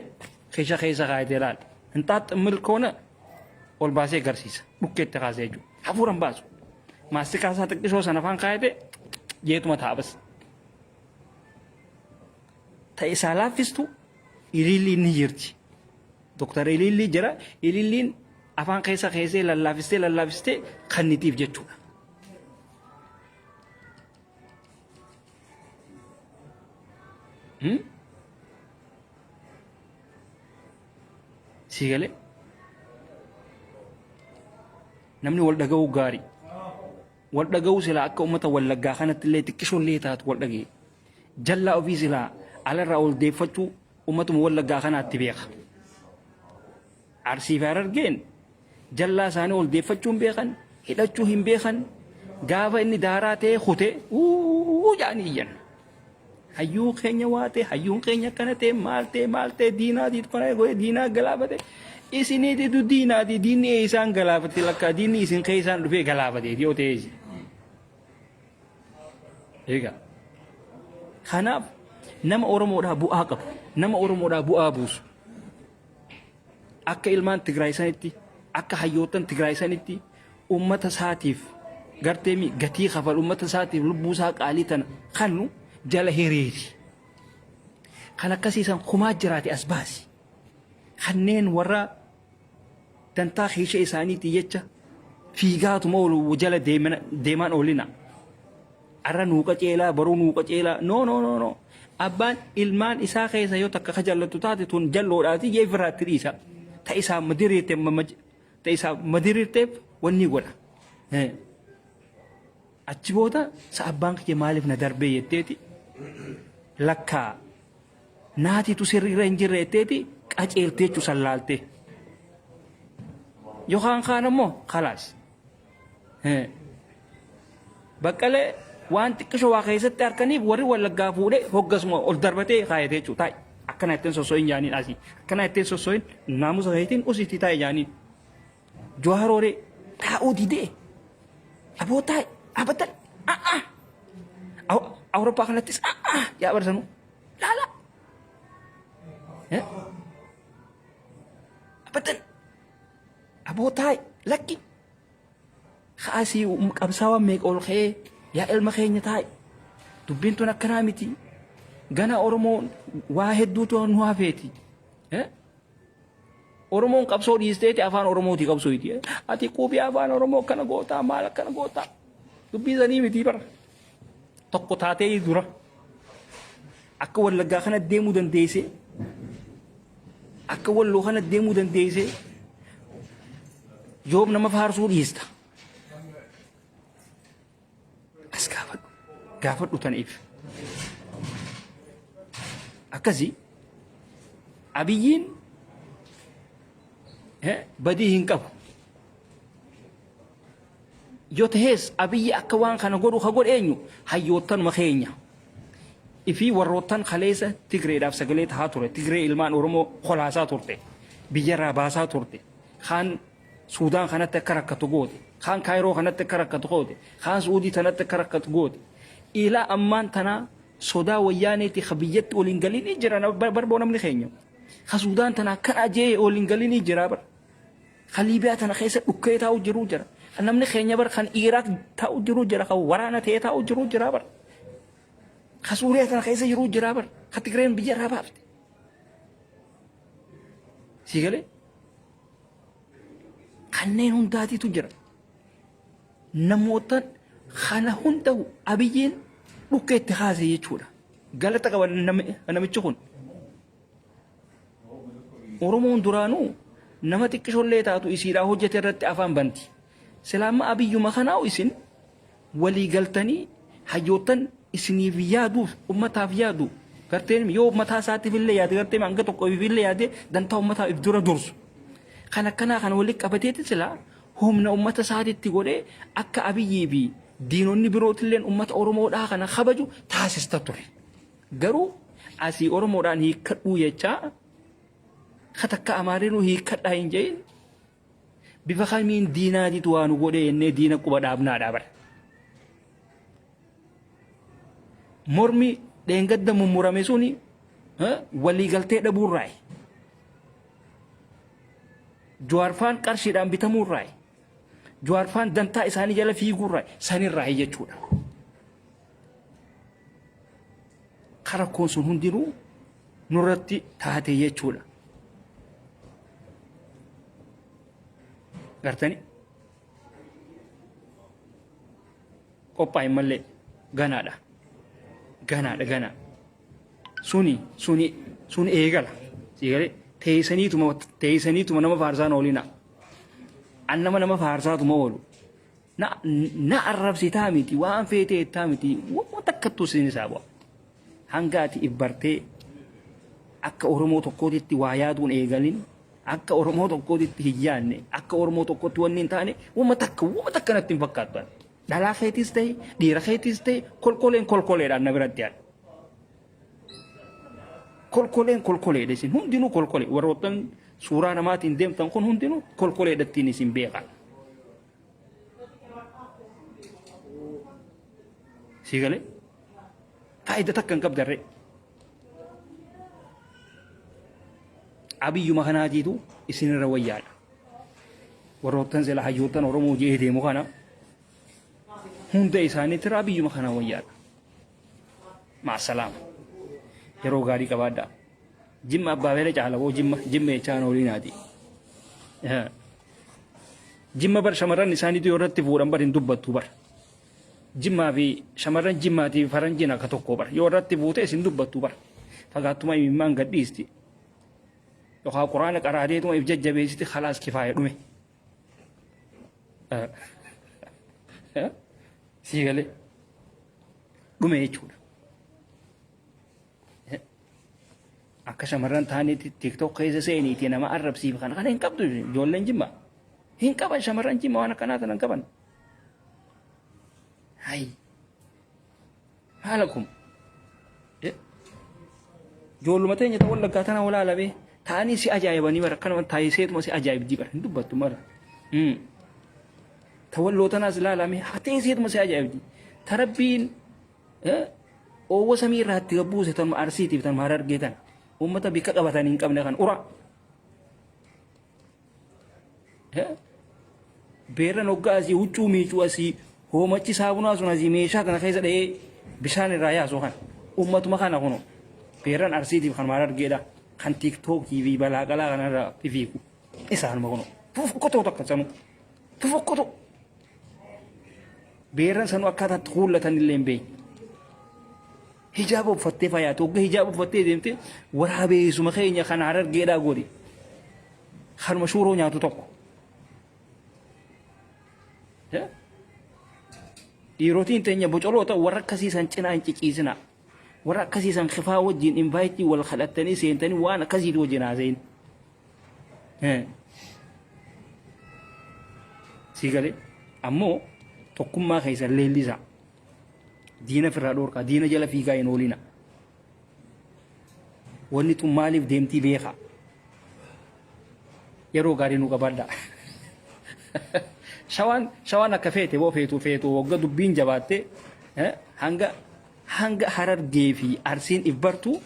keessa kaayatee laal hinxaaxxi milkoona ol baasee agarsiisa dhukkeetti kaasee jiru hafuuran baasu maastikaa isaa xiqqishoo sana afaan kaayate jeetuma taabas ta'e isaa laaffistu ililliin ni jirti doktara ilillii jira ililliin afaan keessa keessee lallaafistee kannitiif jechuudha. Sigalee namni wal dhaga'uu gaarii wal dhaga'uu silaa akka uummata wallaggaa kanatti illee xiqqishoollee taatu wal dhaga'e jallaa ofii silaa alarraa ol deeffachuu uummatuma wallaggaa kanaatti beeka. Arsii fi Harargeen jallaa isaanii ol deeffachuu hin beekan hidhachuu hin beekan gaafa inni daaraa ta'e kute jaanii iyyan. Hayyuu keenya waate hayyuun keenya akkana ta'e maal ta'e diinaatiif kana godhe diinaa galaafate isiniititu diinaati diinni isaan galaafate lakkaa diinni isin keessaan dhufee galaafate yoo ta'e. Egaa kanaaf nama Oromoodhaa bu'aa qabu nama Oromoodhaa bu'aa buusu akka ilmaan Tigraay sanitti akka hayyootan Tigraay sanitti uummata isaatiif gartee gatii kafal uummata isaatiif lubbuu isaa qaalii tana kannu jala hiriiri kan akkasiisan kumaa jiraate as baasi kanneen warra dantaa hiisha isaaniitii jecha fiigaatuma oolu jala deemaan oolina arra nuu qaceelaa baruu nuu qaceelaa no abbaan ilmaan isaa keessa yoo takka kajallattu taate tun jalloodhaati yeefiraatti dhiisa ta'isaa madiriirteef wanni godha achi booda sa abbaan kiyya maaliif na darbee jetteeti lakkaa naatiitu sirriirra hin jirre jetteeti qaceeltee jechu sallaaltee yookaan kaan ammoo khalaas baqqalee waan xiqqisho waa keessatti harkaniif warri wallaggaa fuudhee hoggasuma ol darbatee kaayatee jechuudha taa'e akkana ittiin sosso'in jaaniin asii akkana ittiin sosso'in naamusa keetiin usitti taa'e jaaniin Jawaarooree taa'uu didee aboo taa'e abadan Awurooppaa kanattis yaa barsanu laala abadan aboo taa'e lakki kaasii qabsaawwan meeqa ol ka'ee yaa ilma keenya taa'e dubbiin tun akkanaa miti gana Oromoon waa hedduutu nu hafeeti Oromoon qabsoo dhiisteeti afaan Oromootii qabsooyti ati qubii afaan Oromoo akkana gootaa maal akkana gootaa dubbii sanii miti bara tokko taatee dura akka wallaggaa kana deemuu dandeesse akka walloo kana deemuu dandeesse yoob nama faarsuu dhiista as gaafadhu taniif akkasii abiyyiin badii hin qabu yoo ta'es abiyyi akka waan kana godhu ka godhe eenyu hayyoottanuma keenya ifii warroottan kaleessa Tigreedhaaf sagalee tahaa ture Tigree ilmaan Oromoo kolaasaa turte biyyarraa baasaa turte kaan Suudaan kanatti akka rakkatu goote kaan Kaayiroo kanatti akka rakkatu goote kaan Suudii kanatti akka rakkatu goote ilaa ammaan tanaa sodaa wayyaaneeti ka biyyatti waliin galii jira barboo namni keenya ka Suudaan tanaa kan ajee waliin galii jira bar ka Liibiyaa tana keessa dhukkee taa'u jiru jira namni keenya bar kan Iraaq taa'u jiru jira kan waraana ta'ee taa'u jiru jira bar ka Suuriyaa tana keessa jiru jira bar ka Tigreen biyyarraa baafte sigalee kanneen hundaatiitu jira namoota kana hundaa'u abiyyiin dhukkeetti haasee jechuudha galata qaba namichi kun Oromoon duraanuu nama xiqqishoollee taatu isiidhaa hojjete irratti afaan banti silaama abiyyuma kanaa isin walii galtanii hayyoottan isiniif yaaduuf ummataaf yaadu garteen yoo ummataa isaatiif illee yaade garteen hanga tokko illee yaade dantaa ummataa if dura dursu kan akkanaa kan walii qabateeti silaa humna ummata isaatiitti godhee akka abiyyii fi diinonni birootilleen ummata Oromoodhaa kana kabaju taasista ture garuu asii Oromoodhaan hiikkadhuu jechaa katakka amaariinuu hiikkadhaa hin jein bifa kamiin diinaatiitu waan godhee jennee diina quba dhaabnaadhaa bara mormi dheengadda mummurame suni walii galtee dhabuurraayi. Jawaarfaan qarshiidhaan bitamuurraayi. Jawaarfaan dantaa isaanii jala fiiguurraayi sanirraayi jechuudha. Karakkoon sun hundinuu nurratti taate jechuudha. Gartani qophaa'e malee ganaadha. Ganaa. Suni eegala. Sigalee teessaniituma nama faarsaan oolina. An nama faarsaatuma oolu. Na arrabsitaa miti waan feetee ittaa miti waan takkattuu siin isaa bu'a. Hanga ati ibbartee akka Oromoo tokkootitti waa yaaduun eegalin. Akka Oromoo tokkootitti hin yaadne akka Oromoo tokkotti wanni hin taane wama takka natti hin fakkaatu. Dhalaa keetis ta'e dhiira keetis ta'e kolkoleedhaan na biratti yaadda. Kolkoleedha isin hundinuu kolkolee warroottan suuraa namaatiin deemtan kun hundinuu kolkoleedhattiin isin beekan. Siigalee faayidaa takka hin qabdarree. Abiyyuma kanaatiitu isinirra wayyaadha. Warroottan sila hayyoottan Oromoo jee deemu kana hunda isaaniitirra abiyyuma kana wayyaadha. Maasalaama. Yeroo gaarii qabaadhaa. Jimma abbaa beela caalaboo jimma jechaan ooliinaati. Jimma bar shamarran isaaniitu yoo irratti fuudhan bar hin dubbattu bar. Jimmaa fi shamarran jimmaatii faranjiin akka tokko bar. Yoo irratti fuute isin dubbattu bar. Fagaattuma imimmaan gadhiisti. Yookaan quraana qaraadeetuma if jajjabeessiti khalaas kifaaya dhume. Siigalee dhume jechuudha. Akka shamarran taanitti TikTok keessa seeniitii nama arrabsiif kana hin qabdu ijoolleen jimma. Hin qaban shamarran jimma waan akkanaa tanan qaban. Hayi. Haala kun. Ijoolluma teenya ta'uu wallaggaa tana walaalabee. Taani si ajaa'ibanii bara kanuma taayiseetuma si ajaa'ibdii bara hin dubbattu mara. Tawallootanas ilaalame taayiseetuma si ajaa'ibdii. Tarabbiin oowwa samii irraatti gabbuuse tanuma arsiitiif tanuma harargee tana. Uummata bikka qabatanii hin qabne kan ura. Beerran hoggaa asii huccuu miicuu asii hoomachi saabunaa sun asii meeshaa kana keessa dha'ee bishaan irraa yaasuu kan. Uummatuma kana kunu beerran arsiitiif kan harargeedha. Kan TikTokii fi balaa qalaa kanarraa fiigu isaanuma kunu fufukkotoo takka sanu fufukkotoo beerran sanu akkaataatti kuullatan illee hin beekne hijaaba uffattee fayyaate hogga hijaaba uffattee deemte waraabeessuma keenya kan harargeedhaa godhi kanuma shuuroo nyaatu tokko dhiirotiin teenya bocoloota warra akkasiisan cinaa hin ciciisinaa. Warra akkasiisan khifaa wajjin invite wal kadhattanii seentanii waan akkasiitu wajjin haasa'in. Siigalee ammoo tokkummaa keessan leellisa. Diina firraa dhoorkaa diina jala fiigaa hin oolina. Wanni tun maaliif deemtii beekaa. Yeroo gaarii nu qabaadha. Shawaan akka feete boo feetu wagga dubbiin jabaatte hanga harargee fi arsiin ibbartu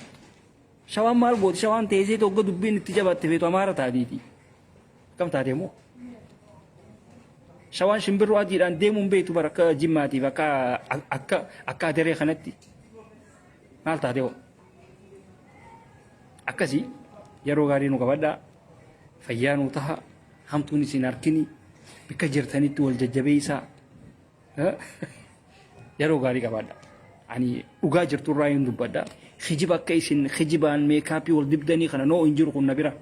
shawaan maal gooti shawaan teessee wagga dubbiin itti jabaatte feetu amaara taatiiti. Kam taatee moo? Shawaan shimbirroo adiidhaan deemuun beektu bara akka jimmaatiif akka adaree kanatti maal taatee hoo? Akkasii yeroo gaarii nu qabadhaa fayyaa nu taha hamtuun isin harkini bikka jirtanitti wal jajjabeessaa yeroo gaarii qabadhaa. Ani dhugaa jirturraa hin dubbadhaa. Hijiba akka isin hijibaan meekaappii wal dibdanii kana noo hin jiru kun na bira.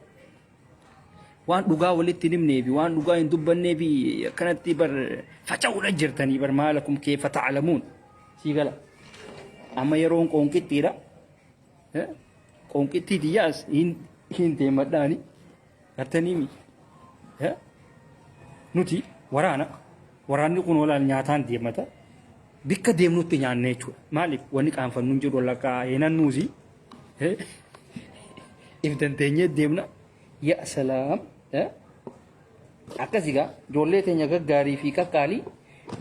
Waan dhugaa walitti himnee fi waan dhugaa hin dubbannee fi akkanatti bar faca'uudha jirtanii bar maalakum keefa ta'alamuun sii gala. Amma yeroon qoonqittiidha. Qoonqittii diyyaas hin deemadhaani. Gartanii mi? Nuti waraanni kun walaal nyaataan deemata. Bikka deemnutti nyaanne jechuudha. Maaliif wanni qaanfannuun jiru lakkaa heenannuusi. If dandeenyee deemna. Yaa salaam. Akkasigaa ijoollee teenya gaggaarii fi qaqqaalii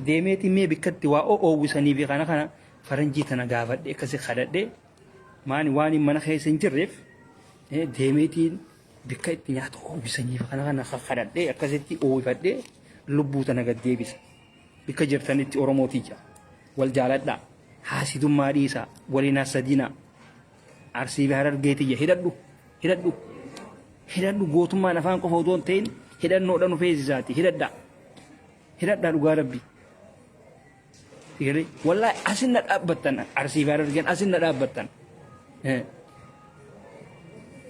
deemeetii mee bikkatti waa oowwisanii fi kana faranjii tana gaafadhe akkasi kadhadhe maani waan hin mana keessa hin jirreef deemeetiin bikka itti nyaata oomishanii kana kadhadhee akkasitti oomifadhee lubbuu tana gad deebisa. Bikka jirtanitti Oromootii jira. Wal jaaladhaa. Haasidummaa dhiisaa. Waliin hasadinaa. Arsii Harargeetiyya hidhadhu gootummaan afaan qofa otoo hin ta'in hidhannoodhaan of eegsisaati hidhadhaa dhugaa rabbi. Wallaahi asinna dhaabbattan Arsii Harargeen asinna dhaabbattan.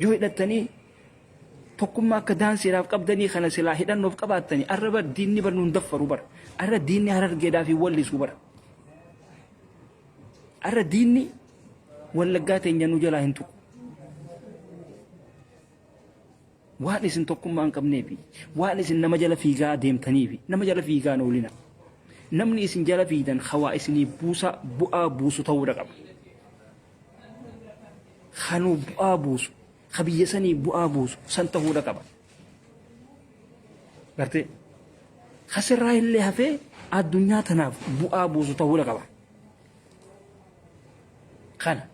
Yoo hidhattanii tokkummaa akka daansiidhaaf qabdanii kana silaa hidhannoof qabaattanii arraba diinni bar nuun daffaru bara arra diinni Harargeedhaaf hin wallisu bara arra diinni wallaggaa teenya nu jalaa hin tuqu waan isin tokkummaa hin qabneefi waan isin nama jala fiigaa adeemtaniifi nama jala fiigaa oolina namni isin jala fiidan hawaa isinii bu'aa buusu ta'uu qaba kanuu bu'aa buusu خبيه سني بو ابوس سنته ولا قبا برتي خسر راي اللي هفي الدنيا تناف بو ابوس تو ولا قبا خنا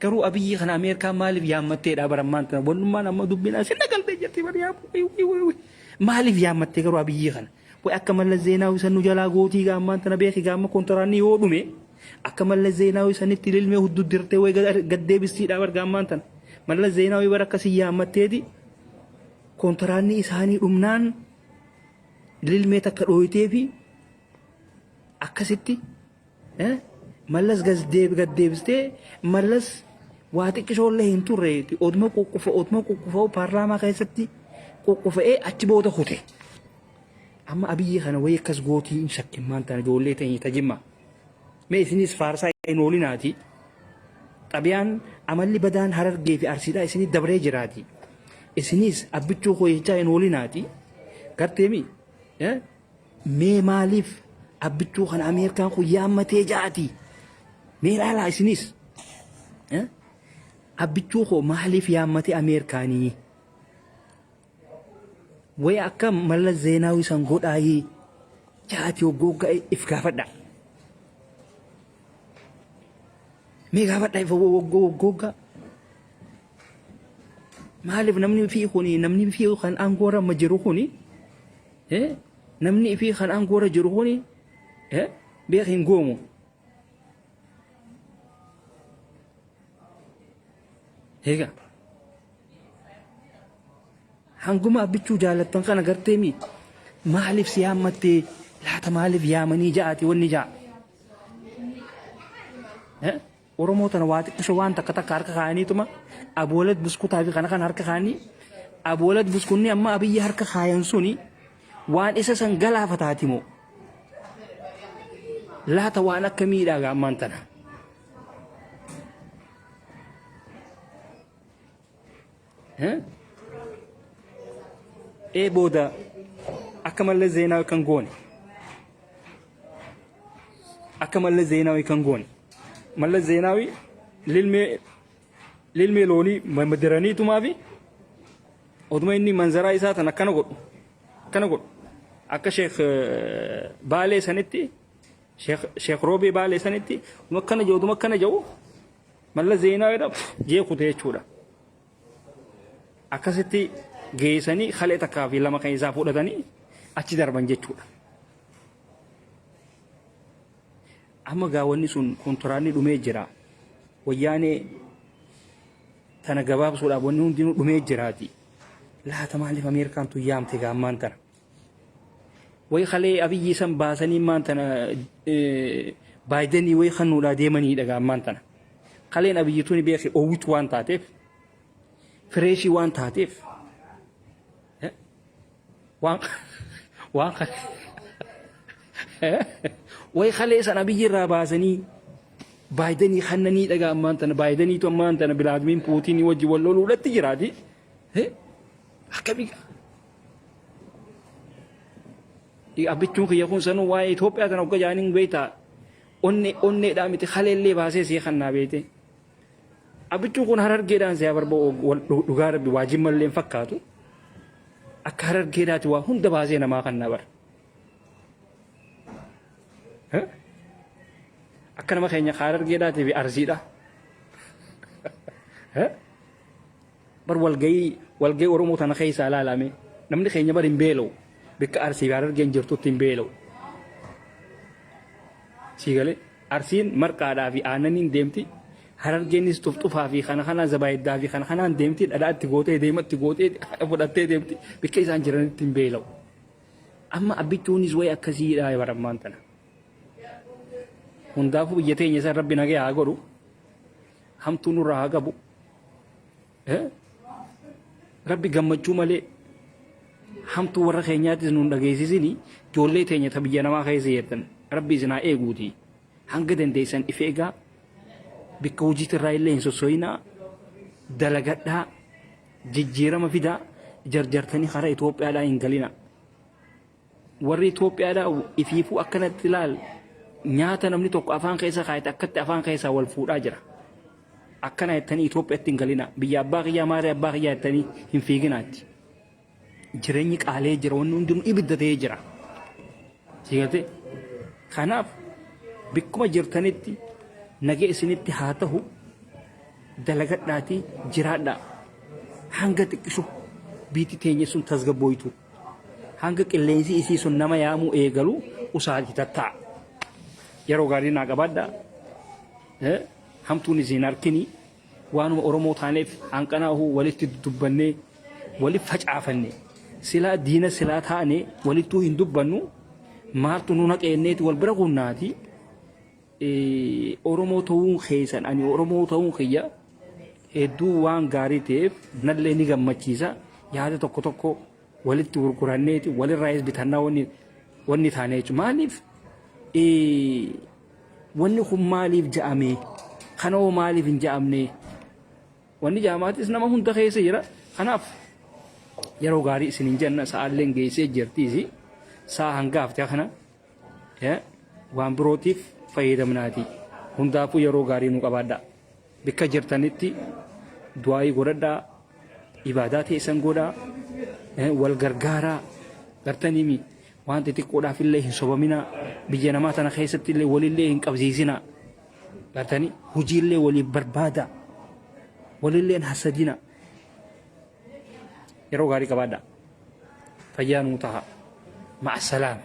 كرو ابي خنا امريكا مالف يا متي دا برمان تن ونما نما دبنا سنقل بجتي بريا مالف يا متي كرو ابي خنا بو اكمل الزيناوي سنو جلا غوتي غامان تن بيخي غام كونتراني يودومي أكمل الزيناوي سنة تليل مه هدو درته وقد بيستي داور جامانتن مال الزيناوي بركة سيامة تدي كونتراني إسهاني أمنان ليل مه تكرويته في أكسيتي مالس قد بيستي مالس واتك شو الله ينتو ريتي أدمو كوكوفا وبرلمان كيستي كوكوفا أتبوده خوته أما أبي خنا ويكس غوتي إن شك مانتن جولة تاني تجمع ما إسنيس فارسا إنولي ناتي طبيعاً عملي بدان Harargee في أرسيدا إسني دبرة جراتي إسنيس أبتشو خويجا إنولي ناتي كرتمي مي ماليف أبتشو خان أمريكان خو ياما تيجاتي مي لا إسنيس أبتشو خو ماليف ياما تي أمريكاني ويا أكم ملا زيناوي سانغود آي جاتي وغوغا إفكافدا ميغا بدأ فوق مالف نمني فيه خوني نمني فيه خان أنغورا مجروخوني نمني فيه خان أنغورا جروخوني بيخين قومو هيك هنقوم أبيتشو جالتن خان قرتيمي مالف سيامتي لا تمالف يامني جاتي وني جا Oromoo tana waati kisho waan takka harka kaanii tuma aboolet buskutaa fi kana harka kaanii aboolet buskunni amma abiyyi harka kaayan suni waan isa san galaafataati moo laata waan akka miidhagaa ammaan tana booda akka mallee Zeenaawi kan goone ملا زيناوي للميلوني مدراني تومافي ودما إني منظرة إسات أنا كنا قول أكا شيخ بالي سنتي شيخ روبي بالي سنتي وما كنا جو ملا زيناوي ده جي خده چودا أكا ستي جيساني خلي تكافي لما كان يزافو لداني أتشي دربان جي چودا amma gaawwanni sun kontiraanni dhumee jira wayyaanee tana gabaabsuudhaaf wanni hundinuu dhumee jiraati laata maaliif Ameerikaan tu yaamte gaammaan tana way khalee abiyyi san baasanii maan tana baayidenii way khannuudhaa deemaniidha gaammaan tana khaleen abiyyituun beekee oowwitu waan taateef fireeshii waan taateef waan way khalee sana biyyirraa baasanii baayidenii khannanii dhagaa ammaan tana baayideniitu ammaan tana Bilaadimiin Puutiin wajji wal loluudhatti jiraati akkami abbichuun kiyya kun sanuu waa'ee Itoophiyaa tana hogga jaaniin beektaa onneedhaa miti khaleellee baasee see khannaa beete abbichuun kun Harargeedhaan see barba dhugaa rabbi waajib mallee fakkaatu akka Harargeedhaati waa hunda baasee namaa khannaa bara akka nama keenya Harargeedhaati fi Arsiidha ها بر والجي ورمو تنخيس على لامي نمني خيني بر إمبيلو بك أرسي بار جنجرتو تيمبيلو سيغالي أرسين مرقادا في آنانين ديمتي harargeenis tuftufaa fi kana zabaayiddaa fi kanaan deemti dhadhaatti gootee deematti gootee fudhattee deemti bakka isaan jiranitti hin beela'u. Amma abbichuunis wayi akkasiidha barammaan tana. Hundaafuu biyya teenya isaan rabbi nagee haa godhu hamtuu nurraa haa qabu. Rabbi gammachuu malee hamtuu warra keenyaattis nuun dhageessisini ijoollee teenya ta biyya namaa keessa jirtan rabbi isin haa eeguuti hanga dandeessan if eegaa. Bikka hojiitti irraa illee hin sossoyinaa dalagadhaa jijjiirama fidaa jarjartanii karaa Itoophiyaadhaa hin galina. Warri Itoophiyaadhaa ifiifuu akkanatti ilaal nyaata namni tokko afaan keessa kaayate akkatti afaan keessaa wal fuudhaa jira. Akkana jettanii Itoophiyaatti hin galina. Biyya abbaa kiyyaa maarii abbaa kiyyaa jettanii hin fiiginaatti. Jireenyi qaalee jira wanni hundinuu ibidda ta'ee jira. Sigatee kanaaf bikkuma jirtanitti nagee isinitti haa ta'u dalagadhaatii jiraadhaa hanga xiqqishu biitti teenya sun tasgabbooytu hanga qilleensi isii sun nama yaamuu eegalu usaati tatta'a yeroo gaarii naa qabaadhaa hamtuun isiin harkini waanuma Oromoo taaneef hanqanaahu walitti dubbannee waliif facaafanne silaa diina silaa taane walittuu hin dubbannu maaltu nu naqeenneeti wal bira qunnaatii Oromoo ta'uun keessan ani Oromoo ta'uun kiyya hedduu waan gaarii ta'eef nallee ni gammachiisa yaada tokko tokko walitti gurguranneeti walirraayis bitannaa wanni taanee jechuudha. Maaliif wanni kun maaliif ja'ame kanoo maaliif hin ja'amne wanni ja'amaatis nama hunda keessa jira. Kanaaf yeroo gaarii isin hin jenna sa'aallee geessee jirtiisi sa'a hangaafte kana waan birootiif fayyadamnaati. Hundaafuu yeroo gaarii nu qabaadha. Bikka jirtanitti du'aayii godhadhaa, ibaadaa teessan godhaa, wal gargaaraa gartaniimi waan xixiqqoodhaaf illee hin sobaminaa, biyya namaa tana keessatti illee walillee hin qabsiisinaa. Gartanii hojiillee waliif barbaada, walillee hin hasadina. Yeroo gaarii qabaadha. Fayyaa nuu ta'a. Ma'a salaama.